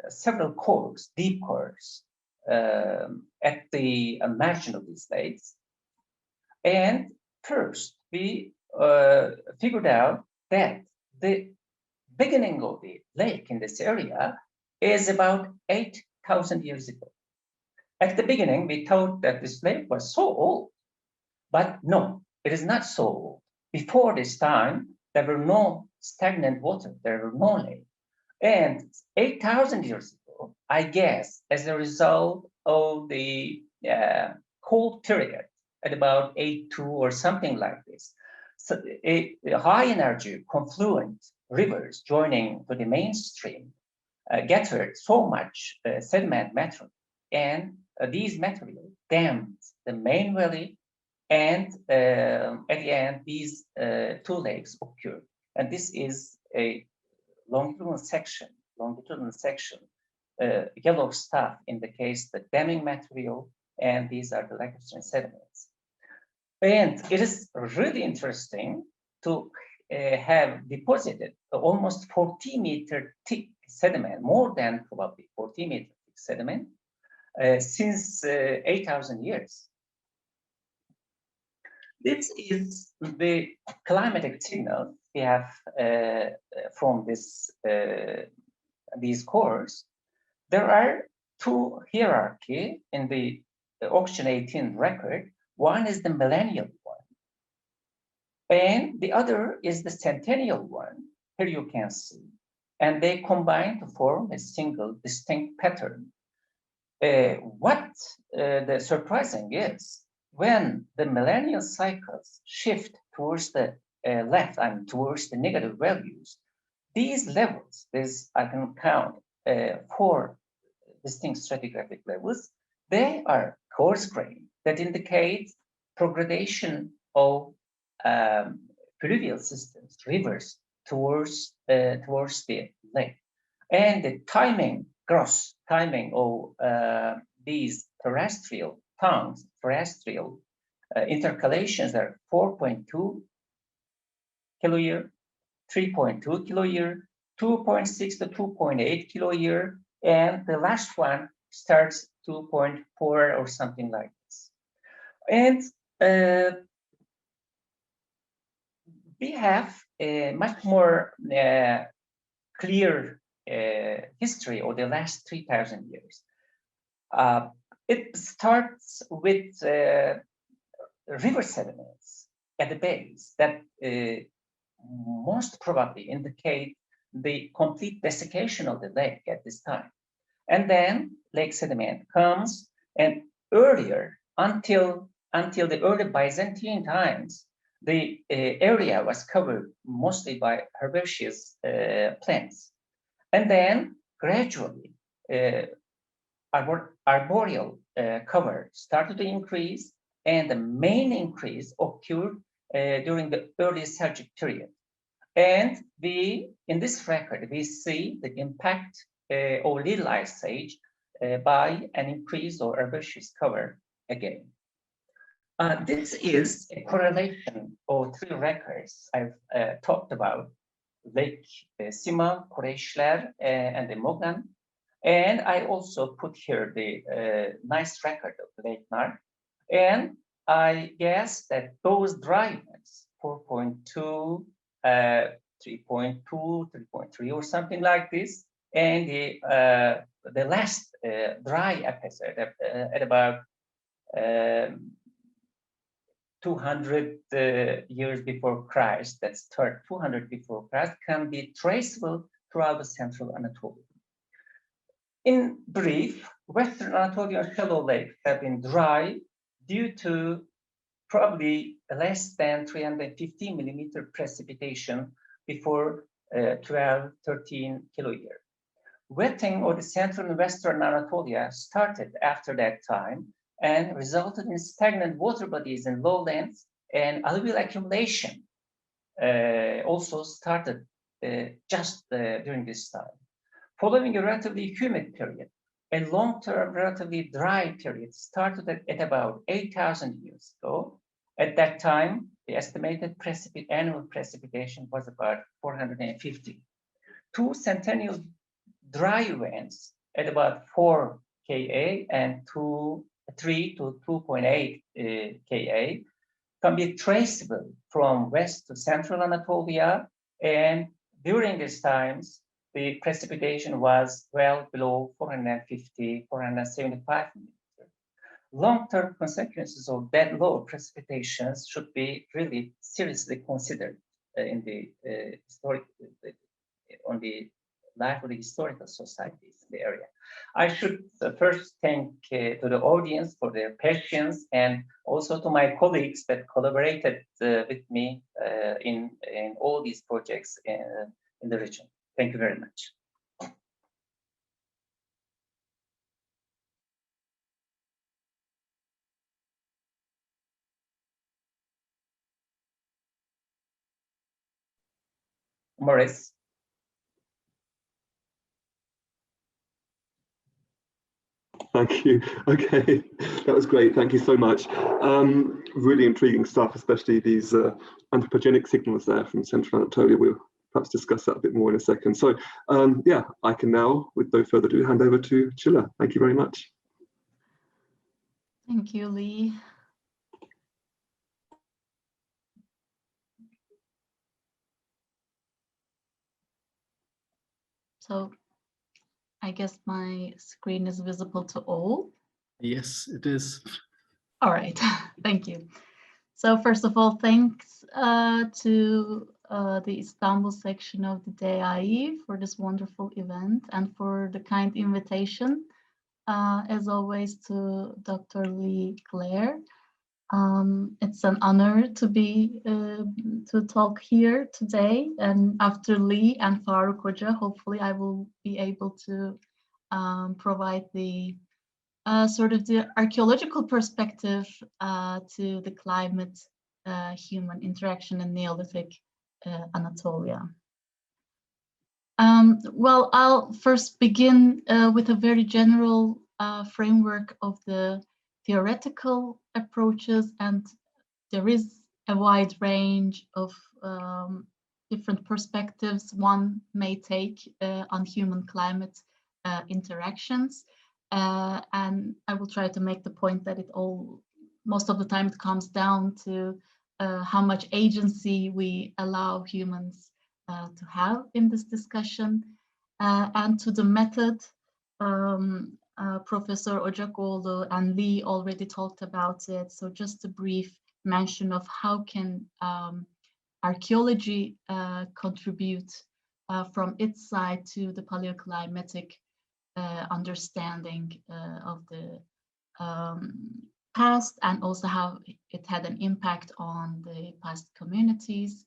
several cores, deep cores, at the margin of these lakes. And first, we figured out that the beginning of the lake in this area is about 8,000 years ago. At the beginning, we thought that this lake was so old, but no, it is not so old. Before this time, there were no stagnant water, there were no lakes. And 8,000 years ago, I guess, as a result of the cold period at about 8.2 or something like this, so a high energy confluent rivers joining to the mainstream gathered so much sediment material, and these materials dammed the main valley, and at the end, these two lakes occurred. And this is a longitudinal section, yellow stuff in the case the damming material, and these are the lacustrine sediments. And it is really interesting to have deposited almost 40-meter thick sediment, more than probably 40-meter thick sediment, since 8,000 years. This is the climatic signal we have from this these cores. There are two hierarchy in the auction 18 record. One is the millennial one, and the other is the centennial one. Here you can see, and they combine to form a single distinct pattern. What the surprising is, when the millennial cycles shift towards the left and towards the negative values, these levels, I can count 4 distinct stratigraphic levels, they are coarse grained, that indicate progression of pluvial systems, rivers, towards the lake. And the timing, gross timing of these terrestrial tongues, terrestrial intercalations are 4.2 kiloyear, 3.2 kiloyear, 2.6 to 2.8 kiloyear, and the last one starts 2.4 or something like this. And we have a much more clear history of the last 3,000 years. It starts with river sediments at the base that most probably indicate the complete desiccation of the lake at this time. And then lake sediment comes, and earlier, until the early Byzantine times, the area was covered mostly by herbaceous plants. And then gradually, arboreal cover started to increase, and the main increase occurred during the early Seljuk period. And in this record, we see the impact of Little Ice Age by an increase of herbaceous cover again. This is a correlation of 3 records I've talked about: Lake Sima, Çiler, and the Mogan. And I also put here the nice record of Lake Nar. And I guess that those dry events, 4.2, 3.2, 3.3, or something like this, and the last dry episode at about 200 years before Christ, that's 200 before Christ, can be traceable throughout the central Anatolia. In brief, Western Anatolian shallow lakes have been dry due to probably less than 350 millimeter precipitation before 12-13 kiloyear. Wetting of the central and western Anatolia started after that time and resulted in stagnant water bodies in lowlands, and alluvial accumulation also started just during this time. Following a relatively humid period, a long-term, relatively dry period started at about 8,000 years ago. At that time, the estimated annual precipitation was about 450. 2 centennial dry events at about 4 Ka and 3 to 2.8 Ka can be traceable from west to central Anatolia, and during these times, the precipitation was well below 450, 475 millimeters. Long-term consequences of that low precipitations should be really seriously considered in the on the life of the historical societies in the area. I should first thank to the audience for their patience, and also to my colleagues that collaborated with me in all these projects in the region. Thank you very much. Morris. Thank you. Okay, that was great. Thank you so much. Really intriguing stuff, especially these anthropogenic signals there from Central Anatolia. We'll perhaps discuss that a bit more in a second. So yeah, I can now, with no further ado, hand over to Çiler. Thank you very much. Thank you, Lee. So I guess my screen is visible to all. Yes, it is. All right, thank you. So first of all, thanks to the Istanbul section of the DAI for this wonderful event and for the kind invitation, as always, to Dr. Lee Clare. It's an honor to be to talk here today, and after Lee and Faruk Hoca, hopefully I will be able to provide the sort of the archaeological perspective to the climate human interaction in Neolithic Anatolia. Well, I'll first begin with a very general framework of the theoretical approaches, and there is a wide range of different perspectives one may take on human climate interactions. And I will try to make the point that most of the time it comes down to how much agency we allow humans to have in this discussion, and to the method. Professor Ocakoğlu and Lee already talked about it. So just a brief mention of how can archaeology contribute from its side to the paleoclimatic understanding of the past, and also how it had an impact on the past communities.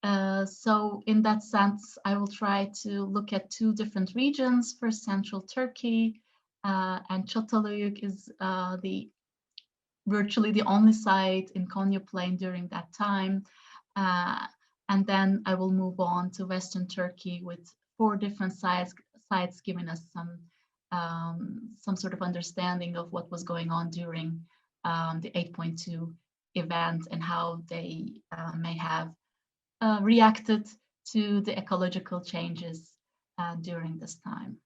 So in that sense, I will try to look at two different regions. First, Central Turkey, and Çatalhöyük is virtually the only site in Konya Plain during that time. And then I will move on to Western Turkey with 4 different sites giving us some sort of understanding of what was going on during the 8.2 event and how they may have reacted to the ecological changes during this time.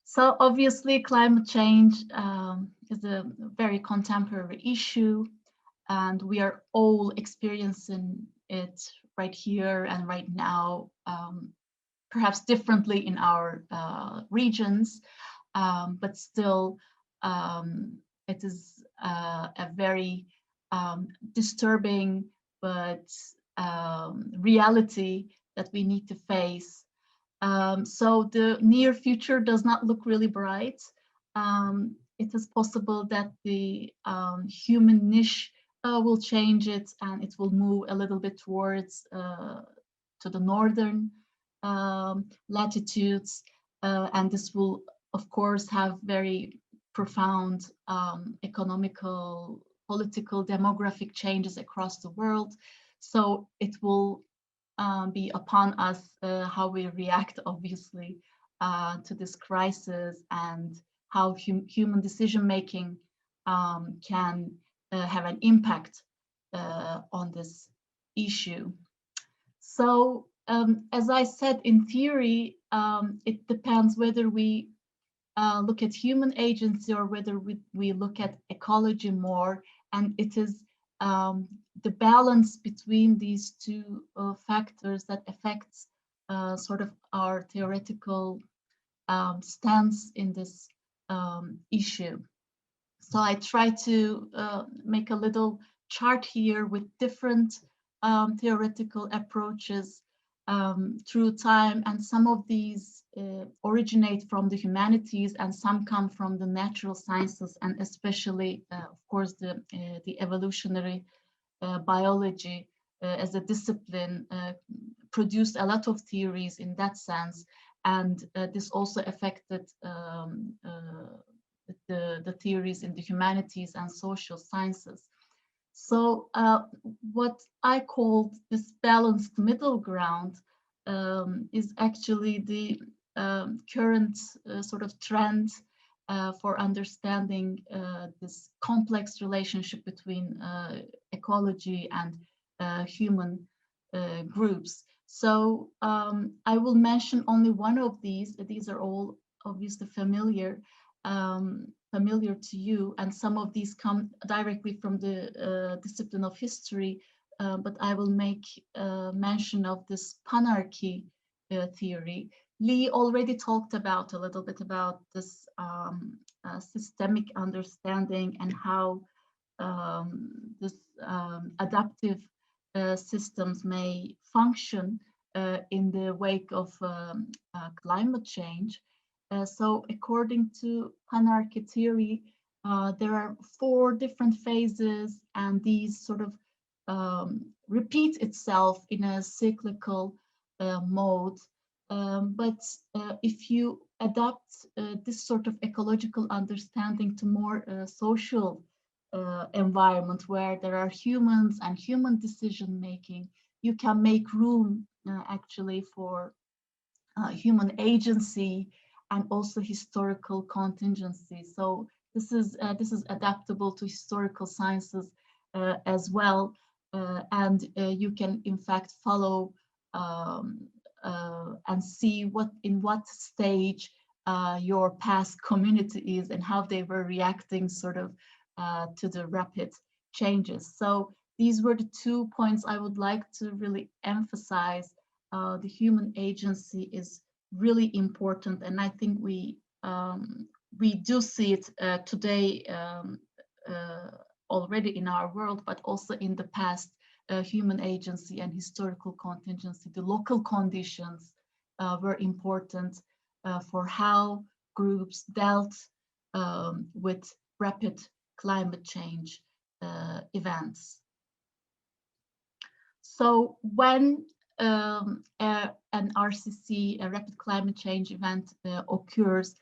So obviously climate change is a very contemporary issue, and we are all experiencing it right here and right now, perhaps differently in our regions, but still it is a very disturbing but reality that we need to face. So the near future does not look really bright. It is possible that the human niche will change it, and it will move a little bit towards to the northern latitudes, and this will of course have very profound economical, political, demographic changes across the world. So it will be upon us how we react, obviously, to this crisis, and how human decision making can have an impact on this issue. So as I said, in theory, it depends whether we look at human agency or whether we look at ecology more, and it is the balance between these two factors that affects sort of our theoretical stance in this issue. So I try to make a little chart here with different theoretical approaches through time, and some of these originate from the humanities and some come from the natural sciences, and especially of course the evolutionary biology as a discipline produced a lot of theories in that sense, and this also affected the theories in the humanities and social sciences. So what I called this balanced middle ground is actually the current sort of trend for understanding this complex relationship between ecology and human groups. So I will mention only one of these. These are all obviously familiar to you, and some of these come directly from the discipline of history, but I will make mention of this panarchy theory. Lee already talked about a little bit about this systemic understanding and how this adaptive systems may function in the wake of climate change. So according to Anarchy Theory, there are 4 different phases, and these sort of repeat itself in a cyclical mode. But if you adapt this sort of ecological understanding to more social environment where there are humans and human decision making, you can make room actually for human agency and also historical contingency. So this is adaptable to historical sciences as well, and you can in fact follow and see in what stage your past community is and how they were reacting sort of to the rapid changes. So these were the 2 points I would like to really emphasize. The human agency is really important, and I think we do see it today already in our world, but also in the past. Human agency and historical contingency, the local conditions were important for how groups dealt with rapid climate change events. So when an RCC, a rapid climate change event occurs,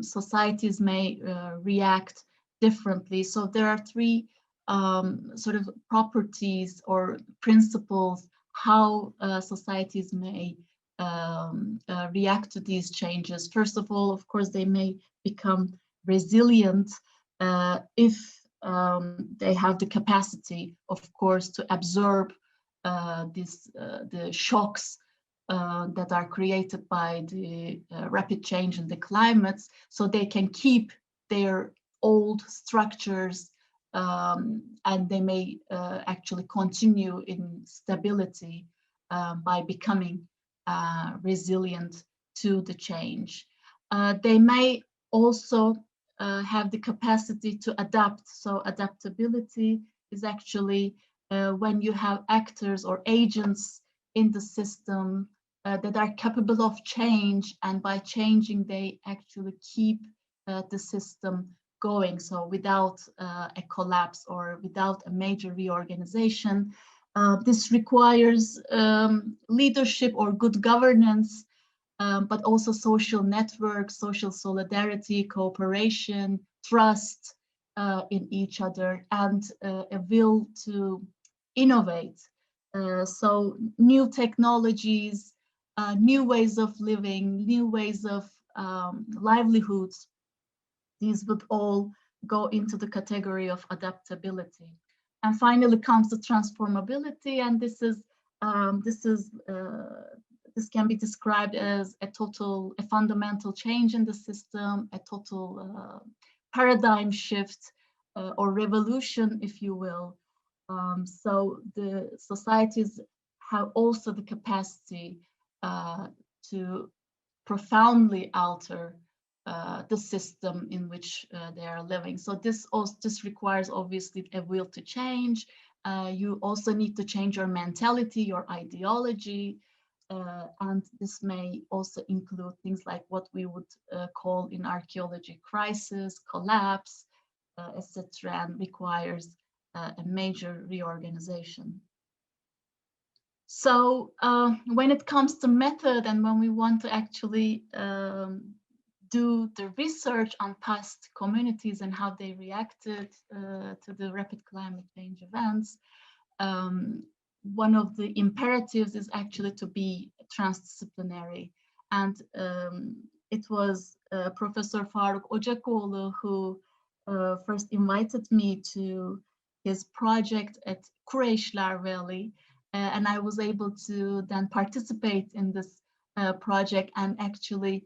societies may react differently. So there are 3 sort of properties or principles how societies may react to these changes. First of all, of course, they may become resilient if they have the capacity, of course, to absorb the shocks that are created by the rapid change in the climates, so they can keep their old structures, and they may actually continue in stability by becoming resilient to the change. They may also have the capacity to adapt. So adaptability is actually when you have actors or agents in the system that are capable of change, and by changing they actually keep the system going, so without a collapse or without a major reorganization. This requires leadership or good governance, but also social networks, social solidarity, cooperation, trust in each other, and a will to innovate. So new technologies, new ways of living, new ways of livelihoods, these would all go into the category of adaptability. And finally comes the transformability, and this can be described as a fundamental change in the system, a total paradigm shift or revolution, if you will. So the societies have also the capacity to profoundly alter the system in which they are living. So this requires obviously a will to change. You also need to change your mentality, your ideology, and this may also include things like what we would call in archaeology crisis, collapse, etc., and requires a major reorganization. So when it comes to method, and when we want to actually do the research on past communities and how they reacted to the rapid climate change events, one of the imperatives is actually to be transdisciplinary. And it was Professor Faruk Ocakoğlu who first invited me to his project at Çiler Valley, and I was able to then participate in this project and actually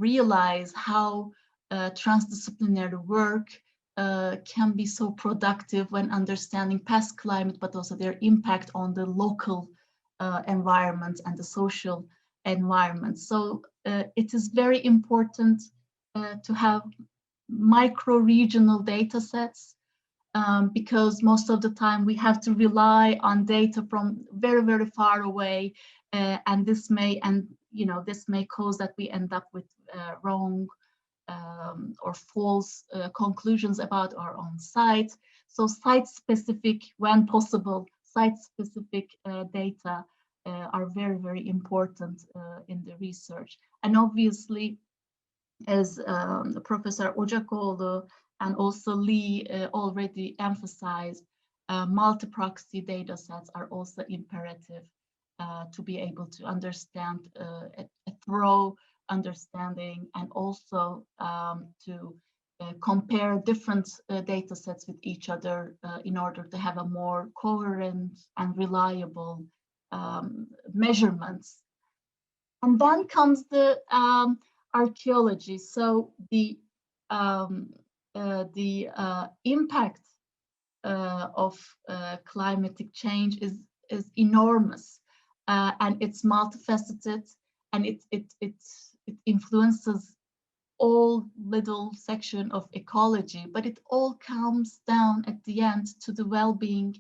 realize how transdisciplinary work can be so productive when understanding past climate, but also their impact on the local environment and the social environment. So it is very important to have micro-regional data sets because most of the time we have to rely on data from very, very far away, and this may cause that we end up with wrong or false conclusions about our own site. So site-specific, when possible, site-specific data are very, very important in the research. And obviously, as Professor Ocakoğlu and also Lee already emphasized, multi-proxy data sets are also imperative to be able to understand a thorough understanding, and also to compare different data sets with each other in order to have a more coherent and reliable measurements. And then comes the archaeology. So the impact of climatic change is enormous, and it's multifaceted, and it influences all little section of ecology, but it all comes down at the end to the well-being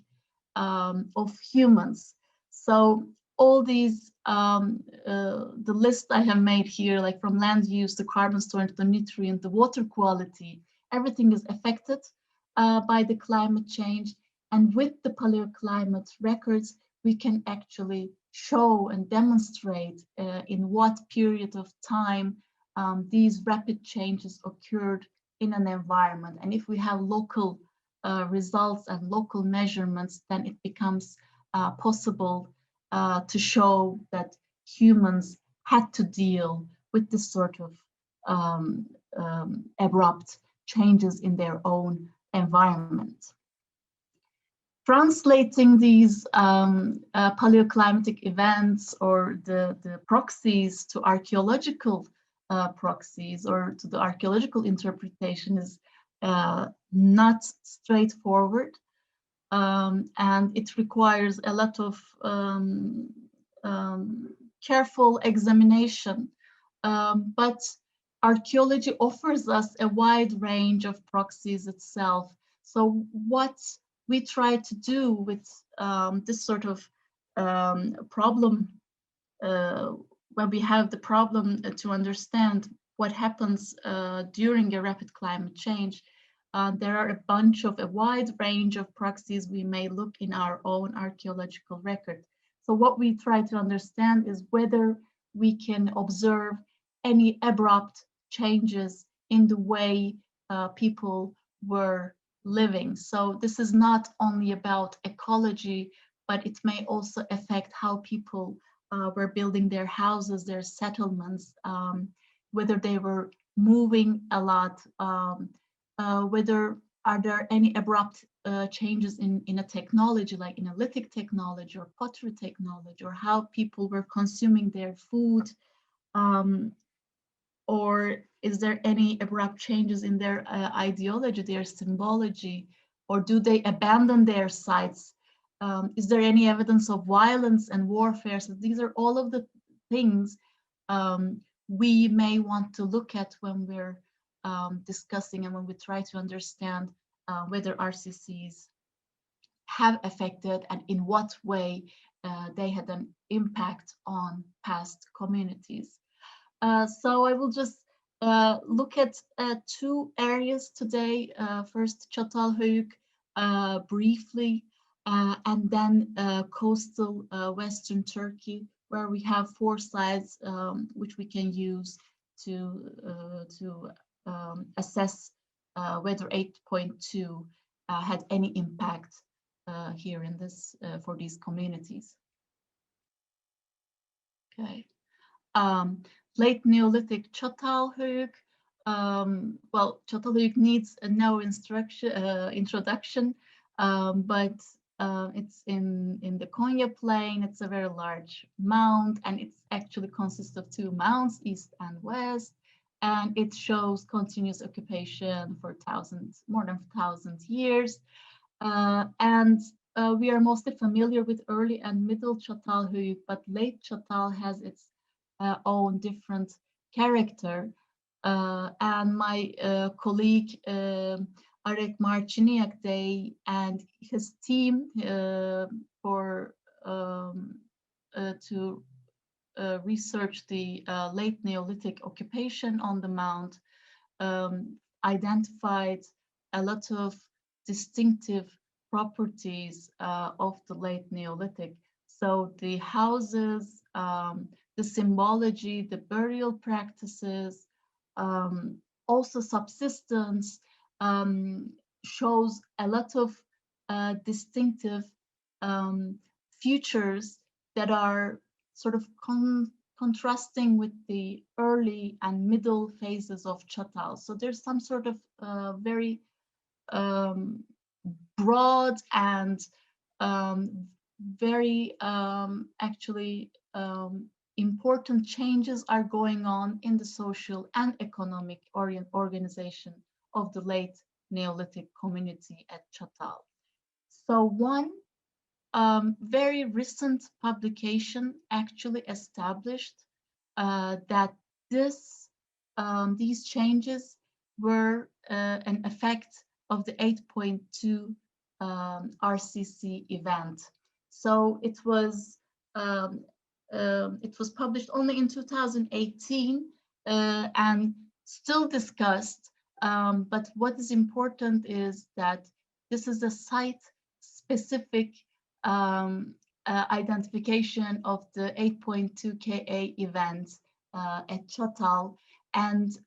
of humans. So all these, the list I have made here, like from land use, the carbon storage, the nutrient, the water quality, everything is affected by the climate change. And with the paleoclimate records, we can actually show and demonstrate in what period of time these rapid changes occurred in an environment. And if we have local results and local measurements, then it becomes possible to show that humans had to deal with this sort of abrupt changes in their own environment. Translating these paleoclimatic events or the proxies to archaeological proxies or to the archaeological interpretation is not straightforward, and it requires a lot of careful examination, but archaeology offers us a wide range of proxies itself. So what we try to do with this sort of problem, when we have the problem to understand what happens during a rapid climate change, there are a wide range of proxies we may look in our own archaeological record. So what we try to understand is whether we can observe any abrupt changes in the way people were living. So this is not only about ecology, but it may also affect how people were building their houses, their settlements, whether they were moving a lot, whether are there any abrupt changes in a technology like Neolithic technology or pottery technology, or how people were consuming their food, or is there any abrupt changes in their ideology, their symbology, or do they abandon their sites? Is there any evidence of violence and warfare? So these are all of the things we may want to look at when we're discussing and when we try to understand whether RCCs have affected and in what way they had an impact on past communities. So I will just look at two areas today. First, Çatalhöyük briefly, and then coastal Western Turkey, where we have 4 slides which we can use to assess whether 8.2 had any impact here in this for these communities. Okay. Late Neolithic Çatalhöyük. Well, Çatalhöyük needs no introduction, but it's in the Konya plain. It's a very large mound, and it actually consists of two mounds, east and west, and it shows continuous occupation for more than 1,000 years. We are mostly familiar with early and middle Çatalhöyük, but late Çatal has its own different character. And my colleague Arek Marciniak and his team to research the late Neolithic occupation on the mound, identified a lot of distinctive properties of the late Neolithic. So the houses, the symbology, the burial practices, also subsistence, shows a lot of distinctive features that are sort of contrasting with the early and middle phases of Çatal. So there's some sort of very broad and very actually important changes are going on in the social and economic organization of the late Neolithic community at Çatal. So one very recent publication actually established that these changes were an effect of the 8.2 RCC event. So it was published only in 2018 and still discussed. But what is important is that this is a site-specific identification of the 8.2 Ka event at Çatal, and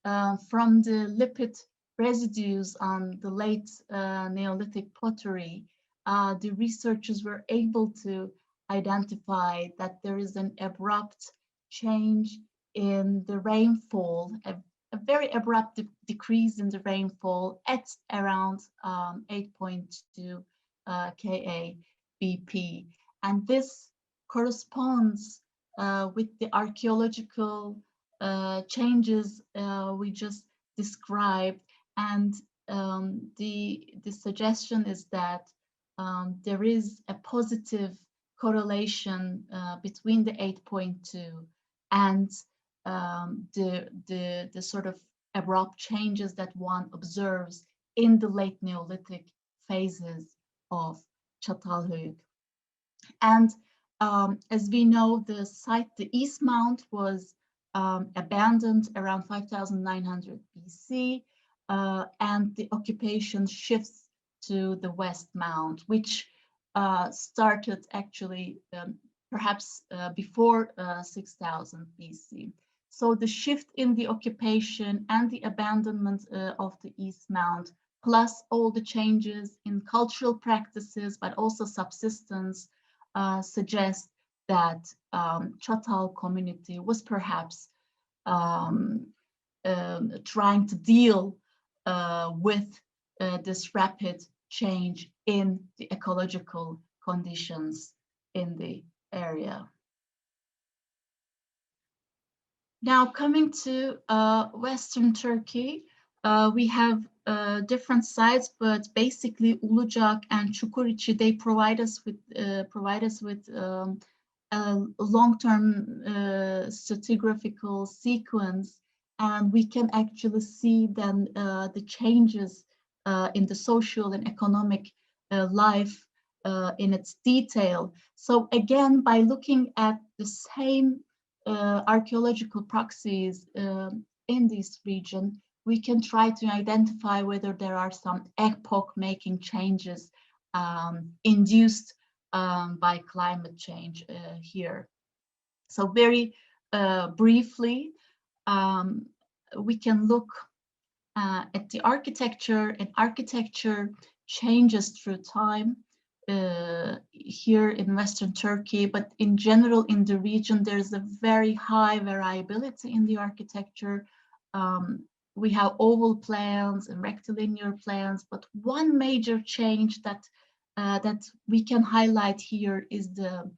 from the lipid residues on the late Neolithic pottery, the researchers were able to identify that there is an abrupt change in the rainfall, a very abrupt decrease in the rainfall at around 8.2 Ka BP. And this corresponds with the archaeological changes we just described. And the suggestion is that there is a positive correlation between the 8.2 and the sort of abrupt changes that one observes in the late Neolithic phases of Çatalhöyük. And as we know, the site, the East Mount, was abandoned around 5,900 BC, and the occupation shifts to the West Mount, which started actually perhaps before 6,000 BC. So the shift in the occupation and the abandonment of the East Mount, plus all the changes in cultural practices, but also subsistence, suggest that Çatal community was perhaps trying to deal with this rapid change in the ecological conditions in the area. Now, coming to Western Turkey, we have different sites, but basically Ulucak and Çukurişi, they provide us with a long-term stratigraphical sequence, and we can actually see then the changes in the social and economic life in its detail. So again, by looking at the same archaeological proxies in this region, we can try to identify whether there are some epoch-making changes induced by climate change here. So very briefly, we can look at the architecture, and architecture changes through time. here in Western Turkey, but in general in the region, there's a very high variability in the architecture. We have oval plans and rectilinear plans, but one major change that that we can highlight here is the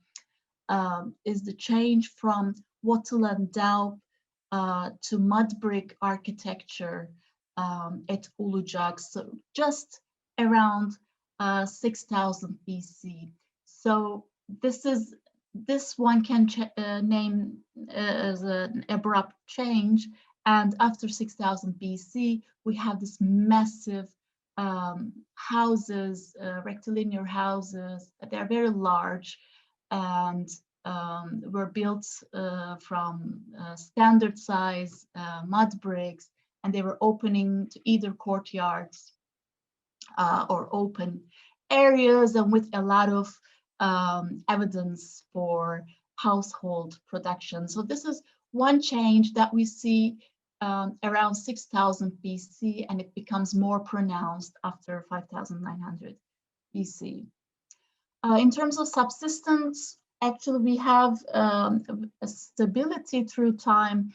change from wattle and daub to mudbrick architecture at Ulucak, so just around 6000 BC. So this one can name as an abrupt change. And after 6000 BC, we have this massive houses, rectilinear houses. They're very large and were built from standard size mud bricks, and they were opening to either courtyards or open areas, and with a lot of evidence for household production. So this is one change that we see around 6000 BC, and it becomes more pronounced after 5900 BC. In terms of subsistence, actually we have a stability through time.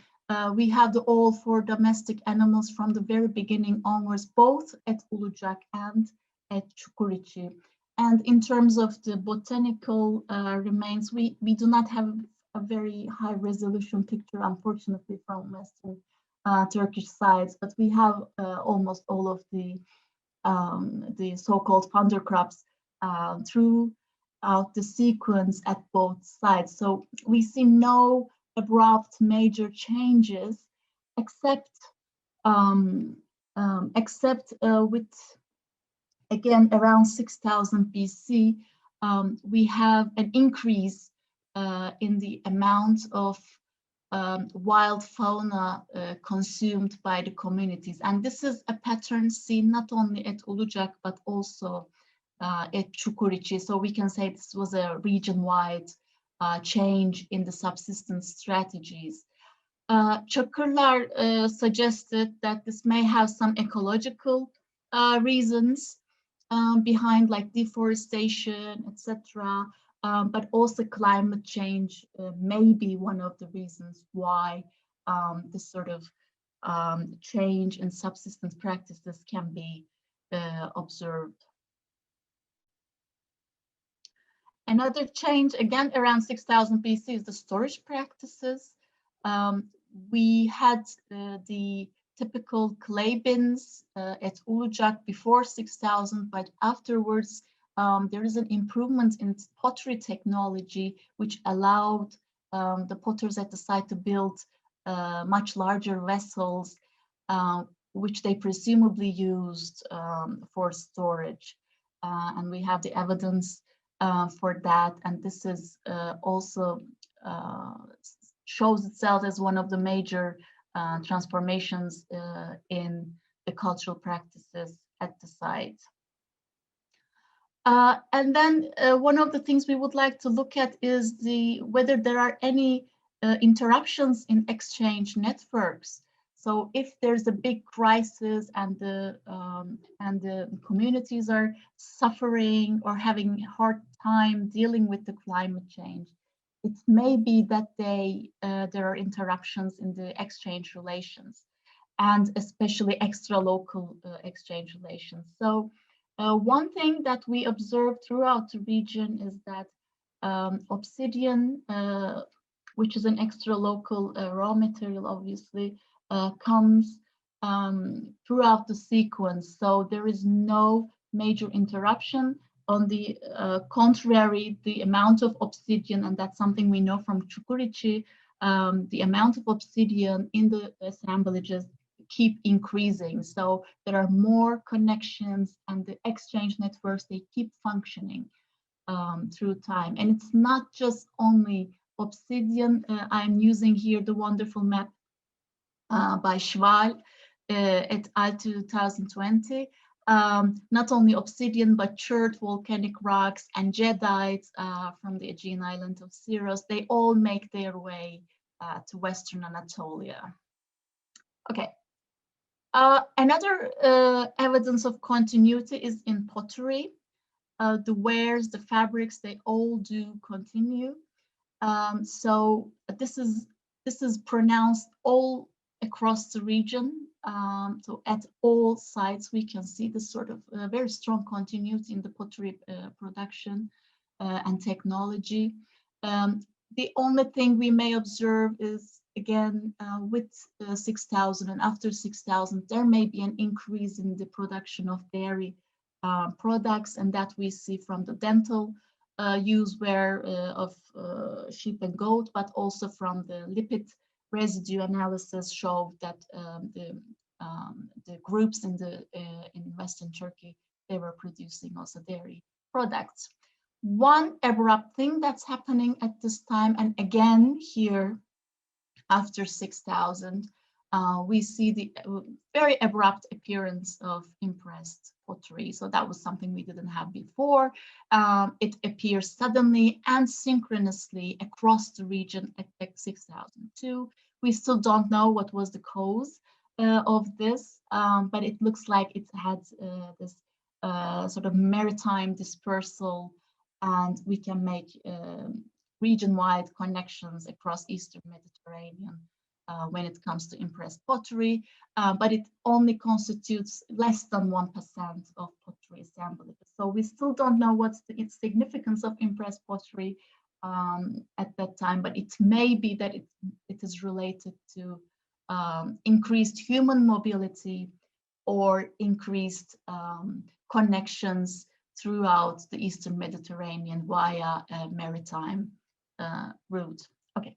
We have the all for domestic animals from the very beginning onwards, both at Ulucak and at Çukurçi. And in terms of the botanical remains, we do not have a very high resolution picture, unfortunately, from Western Turkish sides, but we have almost all of the so-called founder crops throughout the sequence at both sides. So we see no abrupt major changes, except with, again, around 6000 BC, we have an increase in the amount of wild fauna consumed by the communities. And this is a pattern seen not only at Ulucak, but also at Çukurçi. So we can say this was a region-wide change in the subsistence strategies. Çakırlar suggested that this may have some ecological reasons behind, like deforestation, etc. But also climate change may be one of the reasons why this sort of change in subsistence practices can be observed. Another change, again, around 6000 BC is the storage practices. We had the typical clay bins at Ulucak before 6000, but afterwards there is an improvement in pottery technology, which allowed the potters at the site to build much larger vessels, which they presumably used for storage. And we have the evidence for that, and this is also shows itself as one of the major transformations in the cultural practices at the site. And then one of the things we would like to look at is whether there are any interruptions in exchange networks. So if there's a big crisis and the communities are suffering or having a hard time dealing with the climate change, it may be that there are interruptions in the exchange relations, and especially extra-local exchange relations. So one thing that we observed throughout the region is that obsidian, which is an extra-local raw material, obviously, comes throughout the sequence. So there is no major interruption. On the contrary, the amount of obsidian, and that's something we know from Çukurçi, the amount of obsidian in the assemblages keep increasing. So there are more connections, and the exchange networks, they keep functioning through time. And it's not just only obsidian. I'm using here the wonderful map by Schwal et al. 2020. Not only obsidian, but chert volcanic rocks and jadeite from the Aegean island of Syros, they all make their way to Western Anatolia. Okay. Another evidence of continuity is in pottery. the wares, the fabrics, they all do continue. So this is pronounced all across the region. So at all sites, we can see this sort of very strong continuity in the pottery production and technology. The only thing we may observe is, again, with 6,000 and after 6,000, there may be an increase in the production of dairy products, and that we see from the dental use where of sheep and goat, but also from the lipid residue analysis showed that the groups in Western Turkey, they were producing also dairy products. One abrupt thing that's happening at this time, and again here after 6,000, we see the very abrupt appearance of impressed pottery. So that was something we didn't have before. It appears suddenly and synchronously across the region at 6,002. We still don't know what was the cause of this, but it looks like it had this sort of maritime dispersal, and we can make region-wide connections across Eastern Mediterranean when it comes to impressed pottery, but it only constitutes less than 1% of pottery assembly. So we still don't know what's its significance of impressed pottery at that time, but it may be that it is related to increased human mobility or increased connections throughout the Eastern Mediterranean via a maritime route. Okay.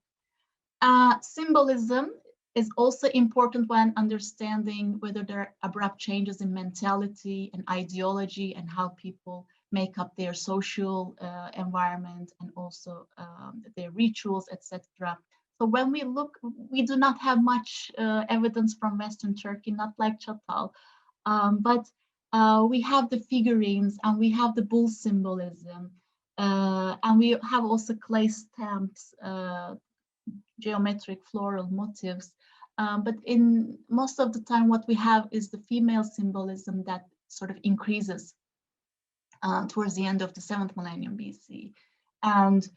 Symbolism is also important when understanding whether there are abrupt changes in mentality and ideology and how people make up their social environment and also their rituals, etc. So when we look, we do not have much evidence from Western Turkey, not like Çatal, but we have the figurines and we have the bull symbolism, and we have also clay stamps, geometric floral motifs. But in most of the time, what we have is the female symbolism that sort of increases towards the end of the 7th millennium BC. And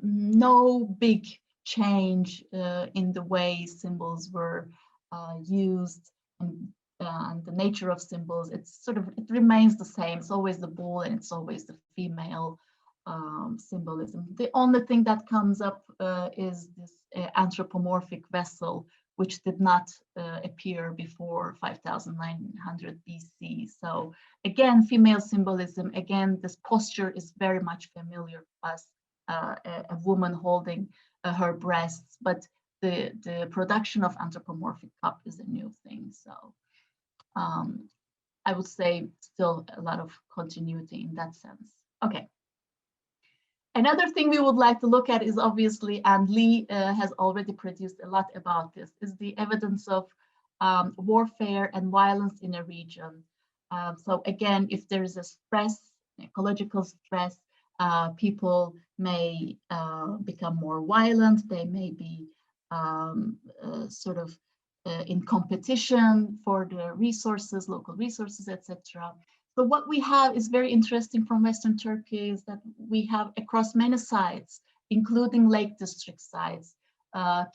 no big change in the way symbols were used and the nature of symbols. It remains the same. It's always the bull and it's always the female symbolism. The only thing that comes up is this anthropomorphic vessel, which did not appear before 5900 BC. So again, female symbolism, again, this posture is very much familiar to us, a woman holding her breasts, but the production of anthropomorphic cup is a new thing. So I would say still a lot of continuity in that sense. Okay. Another thing we would like to look at is obviously, and Lee has already produced a lot about this, is the evidence of warfare and violence in a region. So again, if there is a stress, ecological stress, people may become more violent. They may be in competition for the resources, local resources, etc. So what we have is very interesting from Western Turkey is that we have across many sites, including Lake District sites,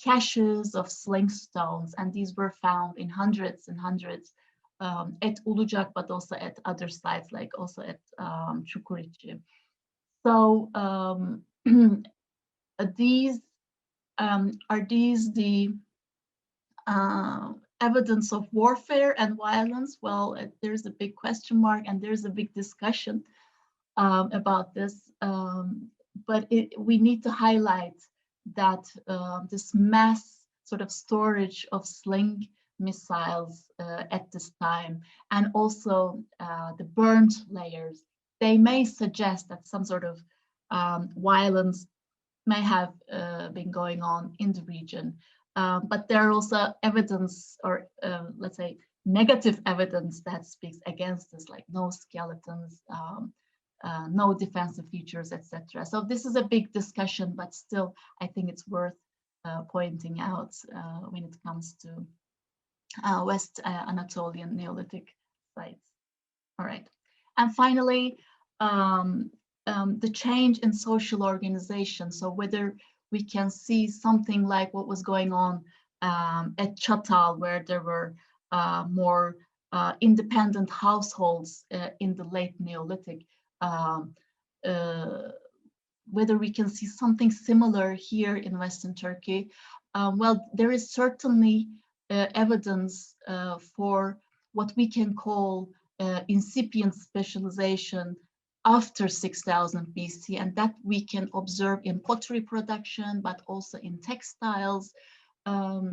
caches of slingstones, and these were found in hundreds and hundreds at Ulucak, but also at other sites, like also at Çukurçay. So these are these the evidence of warfare and violence? Well, there's a big question mark and there's a big discussion about this, but we need to highlight that this mass sort of storage of sling missiles at this time, and also the burnt layers, they may suggest that some sort of violence may have been going on in the region. But there are also evidence, or let's say negative evidence, that speaks against this, like no skeletons, no defensive features, etc. So this is a big discussion, but still I think it's worth pointing out when it comes to West Anatolian Neolithic sites. All right. And finally, the change in social organization. So whether we can see something like what was going on at Çatal, where there were more independent households in the late Neolithic, whether we can see something similar here in Western Turkey. Well, there is certainly evidence for what we can call incipient specialization after 6000 BC, and that we can observe in pottery production, but also in textiles.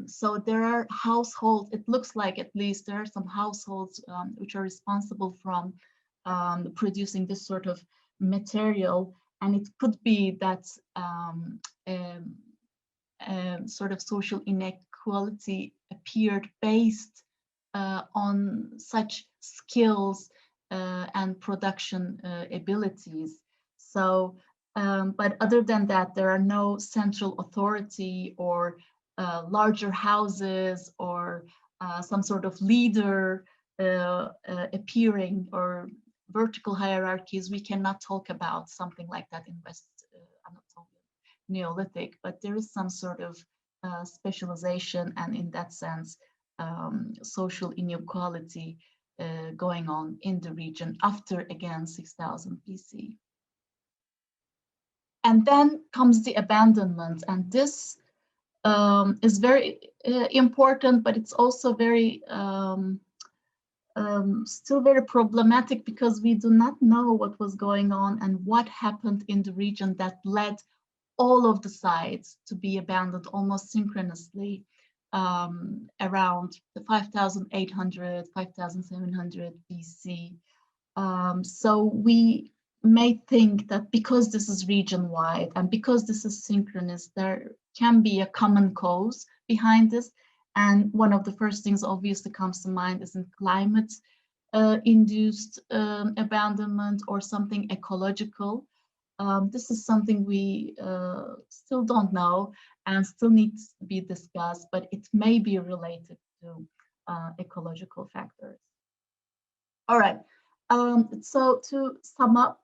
So there are households, it looks like at least there are some households which are responsible from producing this sort of material, and it could be that sort of social inequality appeared based on such skills and production abilities. So, but other than that, there are no central authority or larger houses or some sort of leader appearing, or vertical hierarchies. We cannot talk about something like that in West Anatolian Neolithic, but there is some sort of specialization, and in that sense, social inequality going on in the region after, again, 6000 BC. And then comes the abandonment, and this is very important, but it's also very still very problematic, because we do not know what was going on and what happened in the region that led all of the sites to be abandoned almost synchronously around the 5800, 5700 BC. So we may think that because this is region-wide and because this is synchronous, there can be a common cause behind this. And one of the first things obviously comes to mind is in climate induced abandonment or something ecological. This is something we still don't know and still needs to be discussed, but it may be related to ecological factors. All right, so to sum up,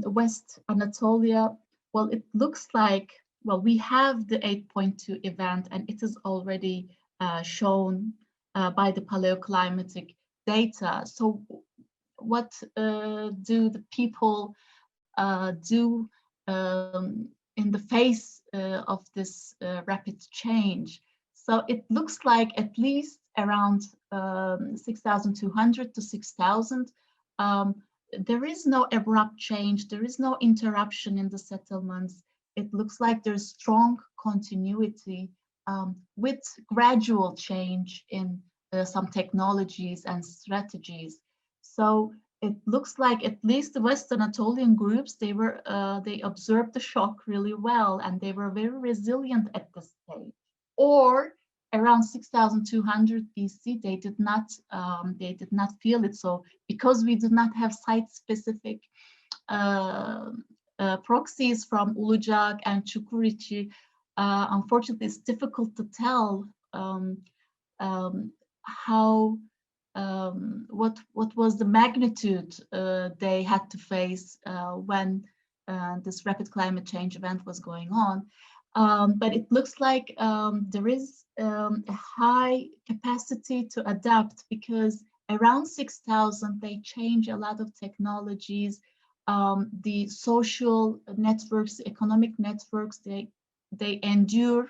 West Anatolia, well, it looks like, well, we have the 8.2 event, and it is already shown by the paleoclimatic data. So what do the people do in the face of this rapid change? So it looks like at least around 6,200 to 6,000. There is no abrupt change. There is no interruption in the settlements. It looks like there's strong continuity with gradual change in some technologies and strategies. So it looks like at least the West Anatolian groups, they observed the shock really well, and they were very resilient at this stage. Or around 6,200 BC, they did not feel it. So because we do not have site-specific proxies from Ulucak and Çukurçay, unfortunately, it's difficult to tell what was the magnitude they had to face when this rapid climate change event was going on. But it looks like there is a high capacity to adapt, because around 6,000, they change a lot of technologies. The social networks, economic networks, they endure,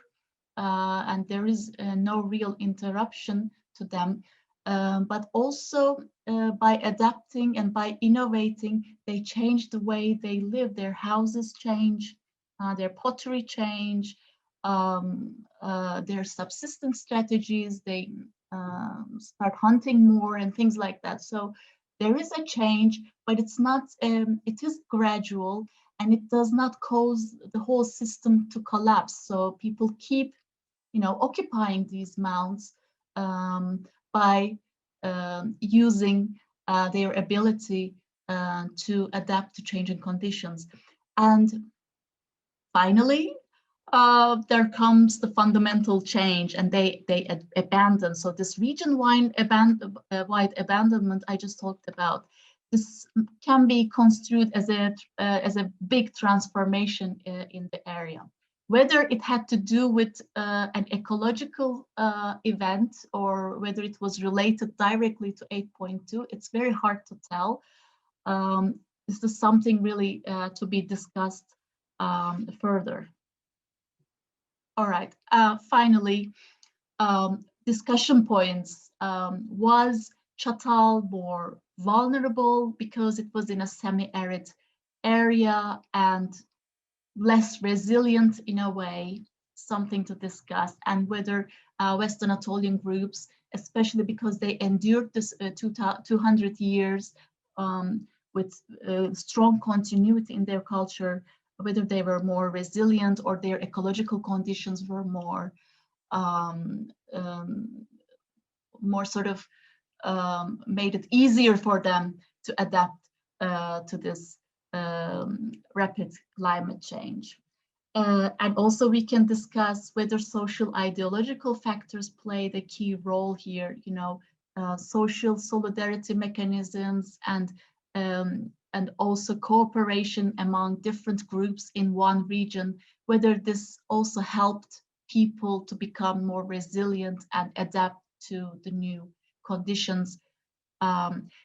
and there is no real interruption to them. But also by adapting and by innovating, they change the way they live. Their houses change, their pottery change, their subsistence strategies, they start hunting more and things like that. So there is a change, but it's not, it is gradual, and it does not cause the whole system to collapse. So people keep, occupying these mounds by using their ability to adapt to changing conditions. And finally, there comes the fundamental change, and they abandon. So this region-wide abandonment I just talked about, this can be construed as a big transformation in the area. Whether it had to do with an ecological event or whether it was related directly to 8.2, it's very hard to tell. This is something really to be discussed further. All right, finally, discussion points. Was Çatal more vulnerable because it was in a semi-arid area and less resilient in a way? Something to discuss. And whether West Anatolian groups, especially because they endured this 200 years with strong continuity in their culture, whether they were more resilient or their ecological conditions were more sort of made it easier for them to adapt to this rapid climate change. And also we can discuss whether social ideological factors played a key role here, you know, social solidarity mechanisms and also cooperation among different groups in one region, whether this also helped people to become more resilient and adapt to the new conditions.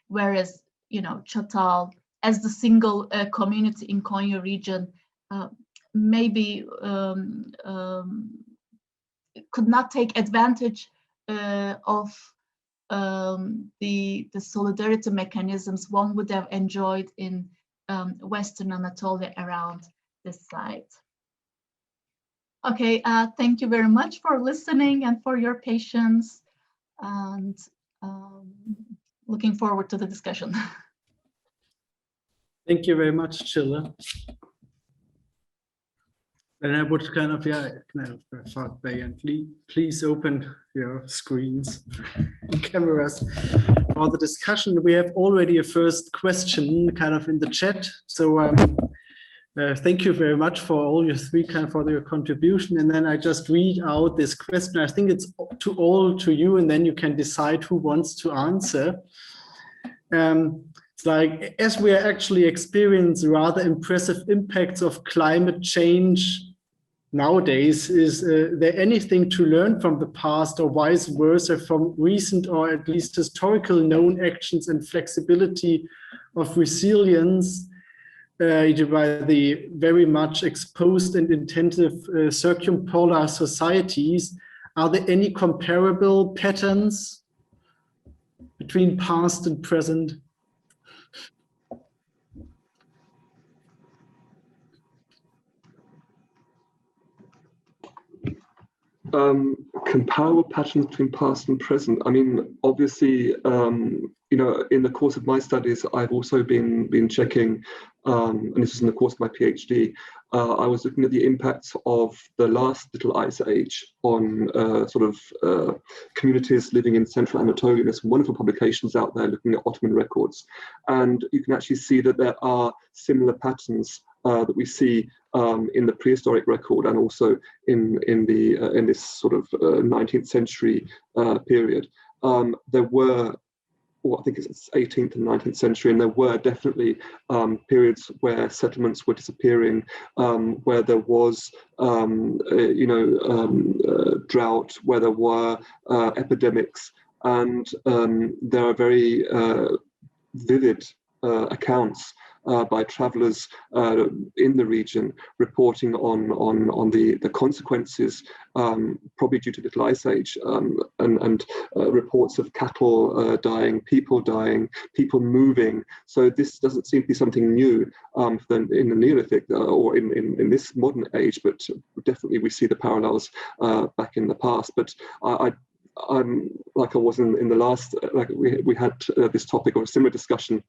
Whereas, you know, Çatal, as the single community in Konya region, maybe could not take advantage of the solidarity mechanisms one would have enjoyed in Western Anatolia around this site. Okay, thank you very much for listening and for your patience, and looking forward to the discussion. Thank you very much, Çiler. And I would kind of thought, please open your screens and cameras for the discussion. We have already a first question kind of in the chat. So thank you very much for all your three for your contribution. And then I just read out this question. I think it's to you, and then you can decide who wants to answer. It's like, as we are actually experiencing rather impressive impacts of climate change nowadays, is there anything to learn from the past or vice versa from recent or at least historical known actions and flexibility of resilience by the very much exposed and intensive circumpolar societies? Are there any comparable patterns between past and present? Comparable patterns between past and present. I mean, obviously, you know, in the course of my studies, I've also been checking, and this is in the course of my PhD, I was looking at the impacts of the last little ice age on communities living in central Anatolia. There's some wonderful publications out there looking at Ottoman records, and you can actually see that there are similar patterns that we see in the prehistoric record and also in this sort of 19th century period. There were, I think it's 18th and 19th century, and there were definitely periods where settlements were disappearing, where there was, drought, where there were epidemics, and there are very vivid accounts by travellers in the region reporting on the consequences, probably due to little ice age, and reports of cattle dying, people moving. So this doesn't seem to be something new in the Neolithic or in this modern age, but definitely we see the parallels back in the past. But I'm like I was in the last, like we had this topic of a similar discussion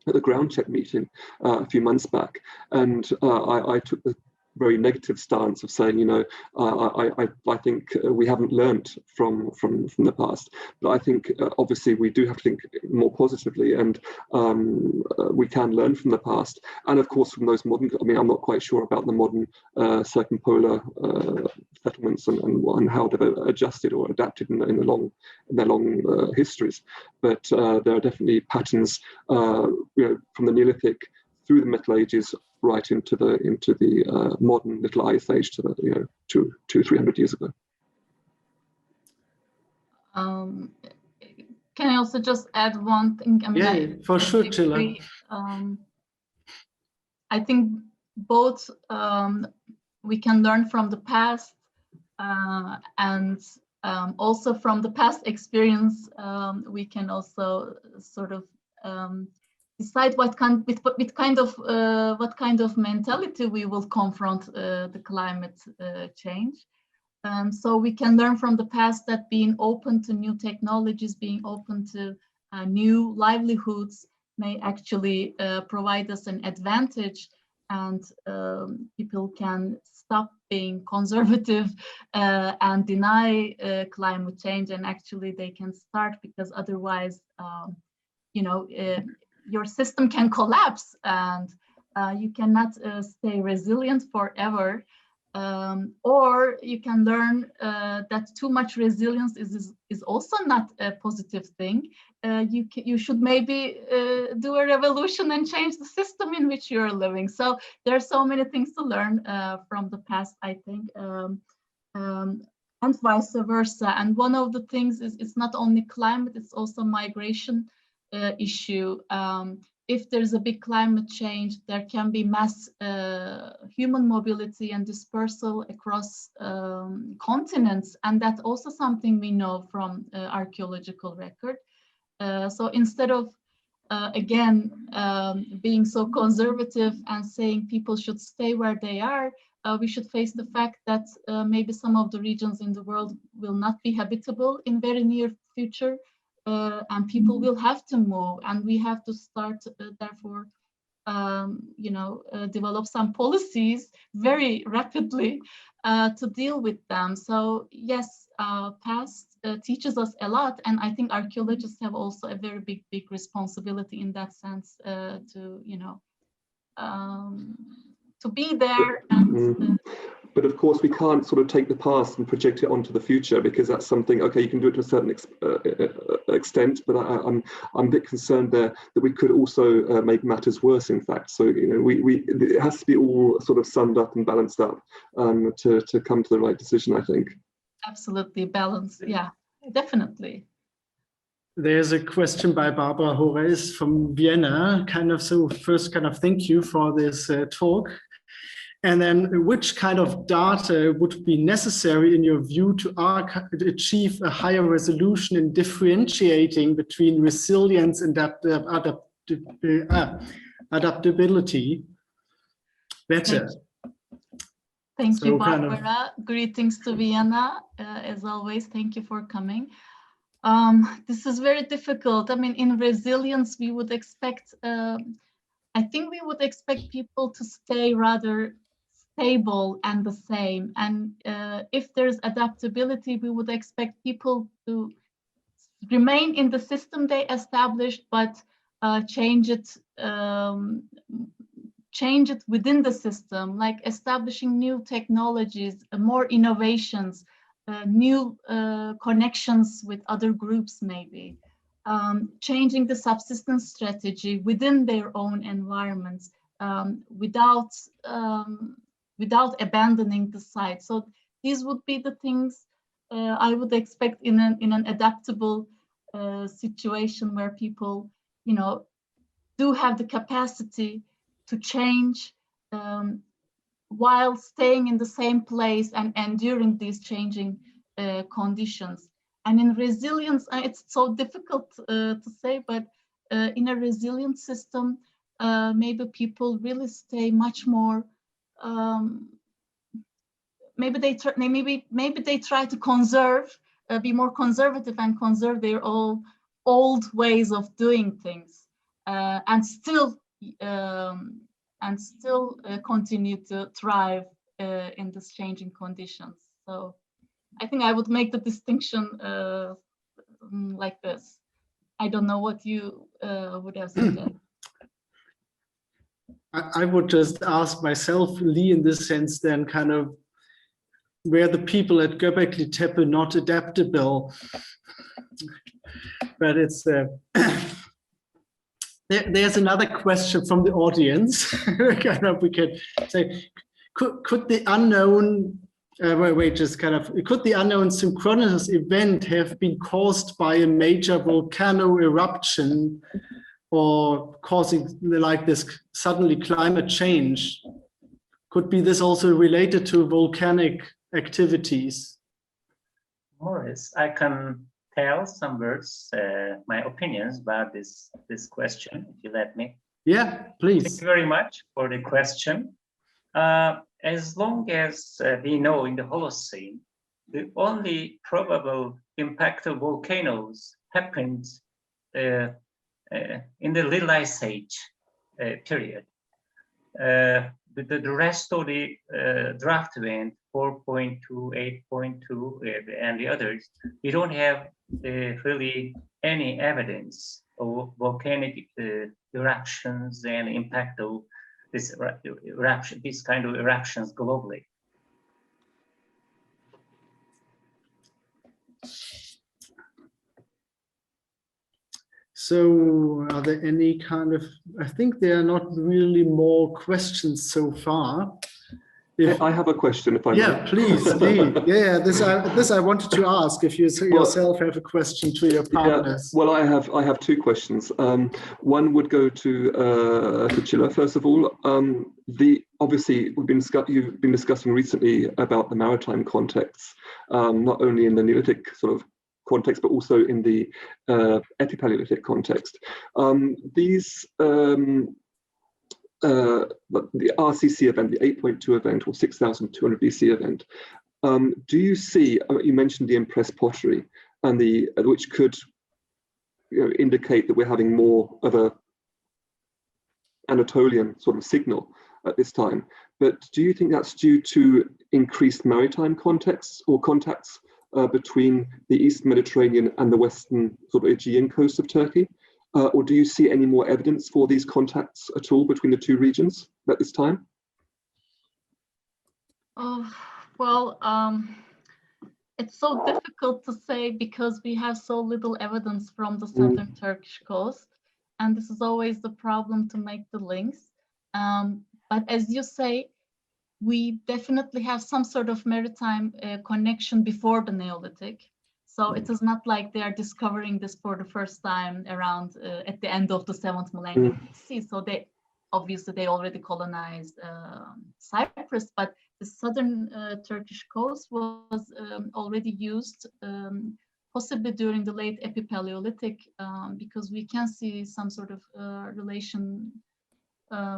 at the ground check meeting a few months back, and I took the very negative stance of saying, you know, I think we haven't learned from the past. But I think obviously we do have to think more positively, and we can learn from the past, and of course from those modern. I mean, I'm not quite sure about the modern circumpolar settlements and how they've adjusted or adapted in their long histories. But there are definitely patterns, you know, from the Neolithic through the Middle Ages right into the modern Little Ice Age, to the, you know, 200-300 years ago. Can I also just add one thing? I mean, yeah, for sure, Çiler. I think both we can learn from the past and also from the past experience. We can also sort of decide what kind of mentality we will confront the climate change. So we can learn from the past that being open to new technologies, being open to new livelihoods may actually provide us an advantage, and people can stop being conservative and deny climate change, and actually they can start, because otherwise, you know, your system can collapse, and you cannot stay resilient forever. Or you can learn that too much resilience is also not a positive thing. You should maybe do a revolution and change the system in which you're living. So there are so many things to learn from the past, I think, and vice versa. And one of the things is it's not only climate, it's also migration issue. If there's a big climate change, there can be mass human mobility and dispersal across continents, and that's also something we know from archaeological record. So instead of again being so conservative and saying people should stay where they are, we should face the fact that maybe some of the regions in the world will not be habitable in very near future. And people will have to move, and we have to start, therefore, you know, develop some policies very rapidly to deal with them. So yes, past teaches us a lot, and I think archaeologists have also a very big responsibility in that sense to, you know, to be there. And, but of course, we can't sort of take the past and project it onto the future, because that's something, okay, you can do it to a certain extent, but I'm a bit concerned there that we could also make matters worse, in fact. So, you know, it has to be all sort of summed up and balanced up to come to the right decision, I think. Absolutely balanced, yeah, definitely. There's a question by Barbara Horace from Vienna, first thank you for this talk. And then, which kind of data would be necessary in your view to achieve a higher resolution in differentiating between resilience and adaptability better? Thank you, Barbara. Greetings to Vienna, as always. Thank you for coming. This is very difficult. I mean, in resilience, we would expect, I think we would expect people to stay rather stable and the same. And if there's adaptability, we would expect people to remain in the system they established, but change it within the system, like establishing new technologies, more innovations, new connections with other groups, maybe changing the subsistence strategy within their own environments without abandoning the site. So these would be the things I would expect in an adaptable situation where people, you know, do have the capacity to change while staying in the same place and enduring these changing conditions. And in resilience, it's so difficult to say, but in a resilient system, maybe people really stay much more. Maybe they try to conserve, be more conservative and conserve their old ways of doing things, and still continue to thrive in this changing conditions. So I think I would make the distinction like this. I don't know what you would have said. I would just ask myself, Lee, in this sense, then kind of were the people at Göbekli Tepe not adaptable? But it's there's another question from the audience. Kind of, we can say, could the unknown could the unknown synchronous event have been caused by a major volcano eruption, or causing like this suddenly climate change? Could be this also related to volcanic activities? Morris, I can tell some words, my opinions about this question, if you let me. Yeah, please. Thank you very much for the question. As long as we know in the Holocene, the only probable impact of volcanoes happened in the Little Ice Age period. The rest of the draft event, 4.2, 8.2, and the others, we don't have really any evidence of volcanic eruptions and impact of this eruption, this kind of eruptions globally. So are there any kind of, I think there are not really more questions so far. I have a question, if I may. Yeah, please, Lee. Yeah, this I wanted to ask if you yourself have a question to your partners. Yeah, well, I have two questions. One would go to Çiler, first of all. Obviously, you've been discussing recently about the maritime contexts, not only in the Neolithic sort of context, but also in the Epipaleolithic context. The RCC event, the 8.2 event, or 6,200 BC event, do you see, you mentioned the impressed pottery, and which could indicate that we're having more of a Anatolian sort of signal at this time, but do you think that's due to increased maritime contexts or contacts between the Eastern Mediterranean and the Western sort of Aegean coast of Turkey? Or do you see any more evidence for these contacts at all between the two regions at this time? Well, it's so difficult to say because we have so little evidence from the southern Turkish coast, and this is always the problem to make the links. But as you say, we definitely have some sort of maritime connection before the Neolithic. So it is not like they are discovering this for the first time around at the end of the 7th millennium BC. So they already colonized Cyprus, but the southern Turkish coast was already used possibly during the late Epipaleolithic, because we can see some sort of relation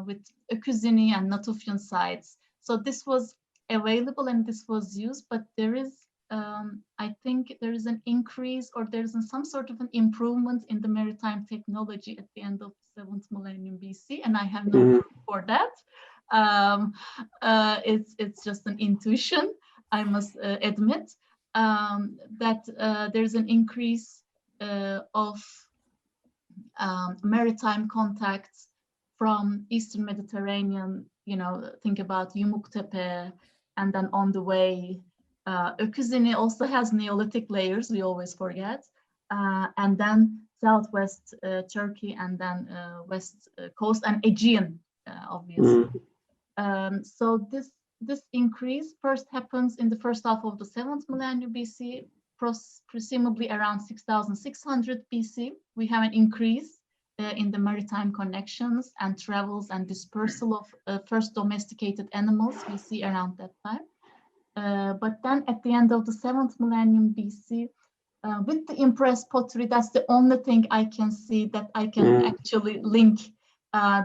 with Ocakoğlu and Natufian sites. So this was available and this was used, but there is I think there is an increase, or there is some sort of an improvement in the maritime technology at the end of the 7th millennium BC, and I have no proof for that. It's just an intuition, I must admit, that there's an increase of maritime contacts from Eastern Mediterranean. Think about Yumuktepe, and then on the way, Ocakoğlu also has Neolithic layers, we always forget, and then southwest Turkey, and then west coast and Aegean, obviously. So this increase first happens in the first half of the 7th millennium BC, presumably around 6,600 BC. We have an increase in the maritime connections and travels and dispersal of first domesticated animals we see around that time. But then at the end of the 7th millennium BC, with the impressed pottery, that's the only thing I can see that I can actually link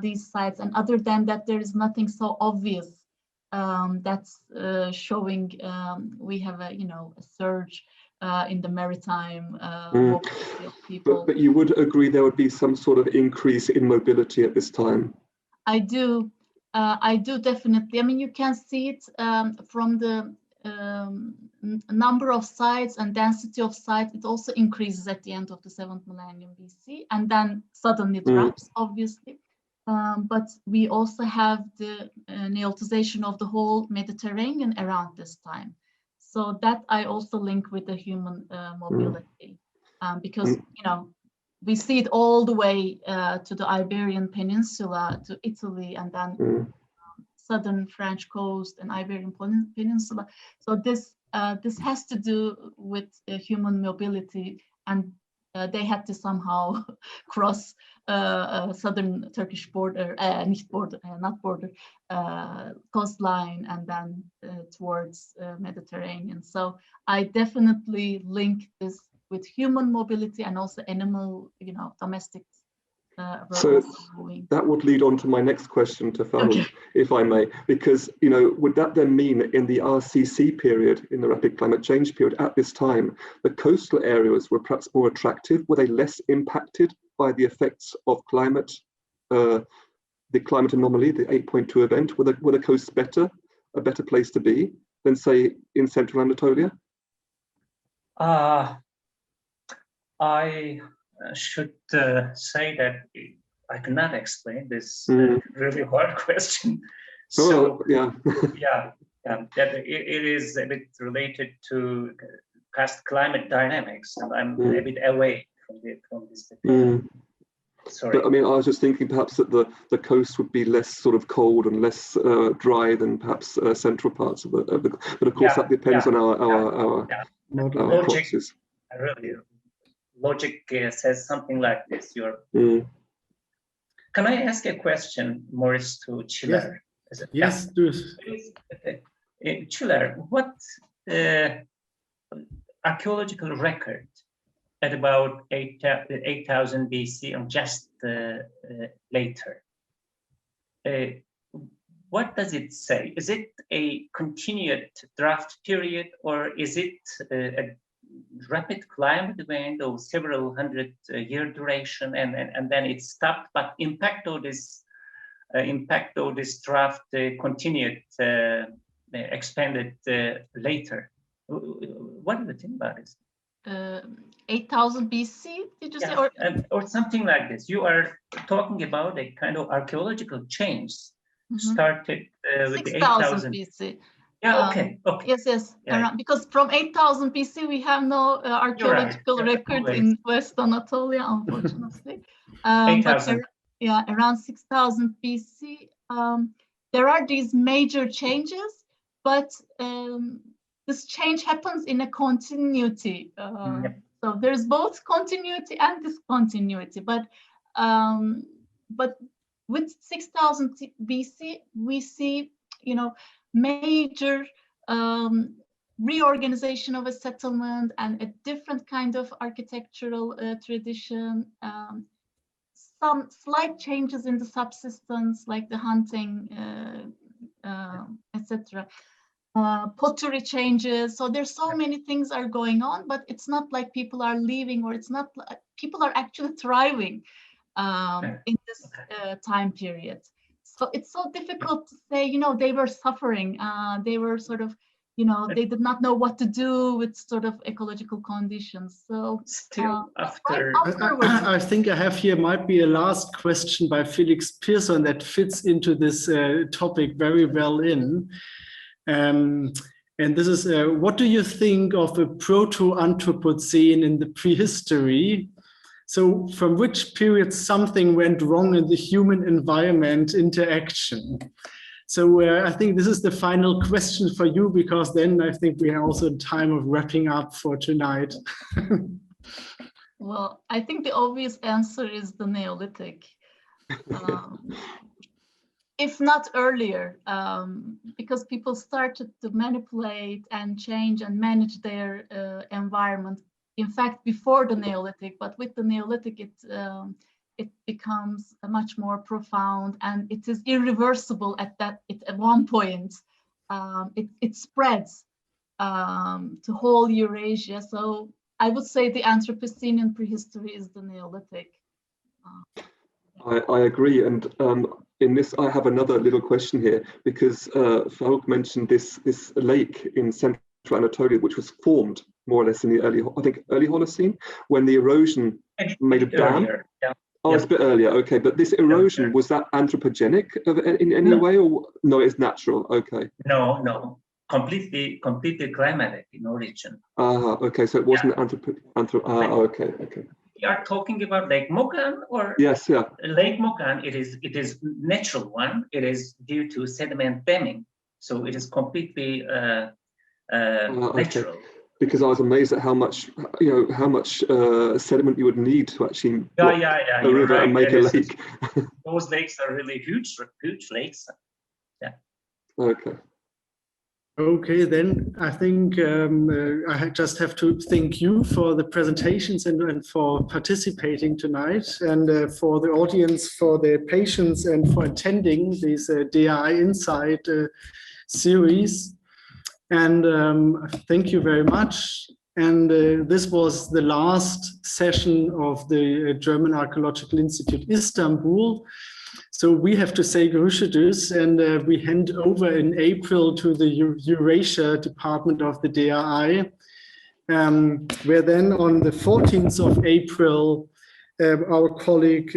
these sites. And other than that, there is nothing so obvious that's showing we have a surge in the maritime mobility of people. But you would agree there would be some sort of increase in mobility at this time? I do. I do definitely. I mean, you can see it from the number of sites and density of sites. It also increases at the end of the 7th millennium BC, and then suddenly drops, obviously. But we also have the Neolithization of the whole Mediterranean around this time. So that I also link with the human mobility, because we see it all the way to the Iberian Peninsula, to Italy, and then southern French coast and Iberian Peninsula. So this has to do with human mobility, and they had to somehow cross southern Turkish border, coastline, and then towards Mediterranean. So I definitely link this with human mobility and also animal, domestic. So that would lead on to my next question to Faruk, if I may, because, would that then mean that in the RCC period, in the rapid climate change period, at this time, the coastal areas were perhaps more attractive? Were they less impacted by the effects of climate, the climate anomaly, the 8.2 event? Were the coasts a better place to be than, say, in central Anatolia? I should say that I cannot explain this really hard question. So yeah, that it is a bit related to past climate dynamics, and I'm a bit away from this debate. Sorry. But I mean, I was just thinking perhaps that the coast would be less sort of cold and less dry than perhaps central parts of the. But of course, that depends on our proxies. Really. Logic says something like this. Can I ask a question, Morris, to Çiler? Yes, do. Çiler, what archaeological record at about 8,000 BC or just later? What does it say? Is it a continued draft period, or is it a rapid climate event of several hundred year duration, and then it stopped, but impact of this draft continued, expanded later? What do you think about this? 8,000 BC, did you say? Or something like this. You are talking about a kind of archaeological change started with 6,000 BC. Yeah, okay. Yes. Yeah. Because from 8,000 BC, we have no archaeological record in West Anatolia, unfortunately. But around 6,000 BC, there are these major changes, but this change happens in a continuity. So there's both continuity and discontinuity. But with 6,000 BC, we see, major reorganization of a settlement and a different kind of architectural tradition, some slight changes in the subsistence, like the hunting, etc. Pottery changes. So there's so many things are going on, but it's not like people are leaving, or it's not like people are actually thriving in this time period. So it's so difficult to say, they were suffering. They were sort of, they did not know what to do with sort of ecological conditions. So still after, I think I have here might be a last question by Felix Pearson that fits into this topic very well in. And this is, what do you think of a proto-Anthropocene in the prehistory? So from which period something went wrong in the human environment interaction? So I think this is the final question for you, because then I think we are also in time of wrapping up for tonight. Well, I think the obvious answer is the Neolithic. If not earlier, because people started to manipulate and change and manage their environment. In fact, before the Neolithic, but with the Neolithic, it becomes much more profound, and it is irreversible at one point. It spreads to whole Eurasia. So I would say the Anthropocene in prehistory is the Neolithic. I agree, and in this, I have another little question here, because Faruk mentioned this lake in central Anatolia, which was formed more or less in the early Holocene, when the erosion made a dam. Earlier, yeah. Oh, Yeah. it's a bit earlier. Okay, but this erosion, was that anthropogenic in any way, or no? It's natural. Okay. No, completely climatic in origin. Okay. So it wasn't okay. We are talking about Lake Mogan, or Yes, yeah. Lake Mogan. It is natural one. It is due to sediment damming, so it is completely natural. Because I was amazed at how much sediment you would need to actually block a river and make a lake. Those lakes are really huge lakes. Yeah. Okay. Okay, then I think I just have to thank you for the presentations and for participating tonight, and for the audience for their patience and for attending this DAInsight series. And thank you very much. And this was the last session of the German Archaeological Institute Istanbul. So we have to say Görüşürüz, and we hand over in April to the Eurasia department of the DAI, where then on the 14th of April, our colleague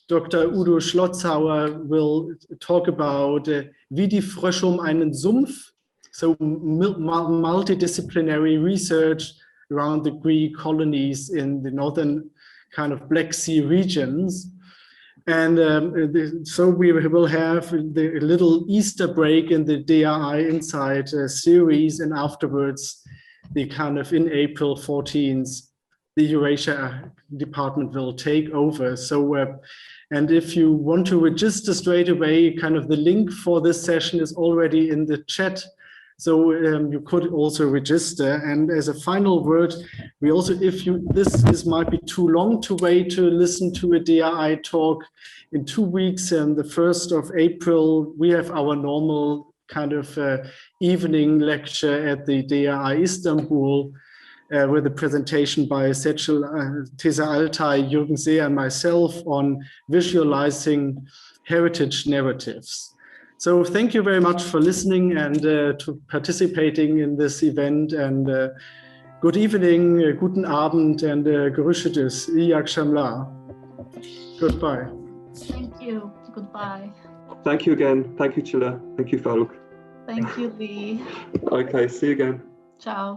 Dr. Udo Schlotzauer will talk about wie die Frösche einen Sumpf. So multidisciplinary research around the Greek colonies in the northern kind of Black Sea regions. And so we will have the little Easter break in the DAInsight series, and afterwards the kind of in April 14th, the Eurasia department will take over. So, and if you want to register straight away, kind of the link for this session is already in the chat. So you could also register. And as a final word, we also, if you, this might be too long to wait to listen to a DAI talk in 2 weeks, and the 1st of April, we have our normal kind of evening lecture at the DAI Istanbul with a presentation by Seçil Teza Altay, Jürgen See, and myself on visualizing heritage narratives. So thank you very much for listening and to participating in this event, and good evening, guten Abend, and görüşürüz, iyi akşamlar. Goodbye. Thank you. Goodbye. Thank you again. Thank you, Çiler. Thank you, Faruk. Thank you, Lee. Okay, see you again. Ciao.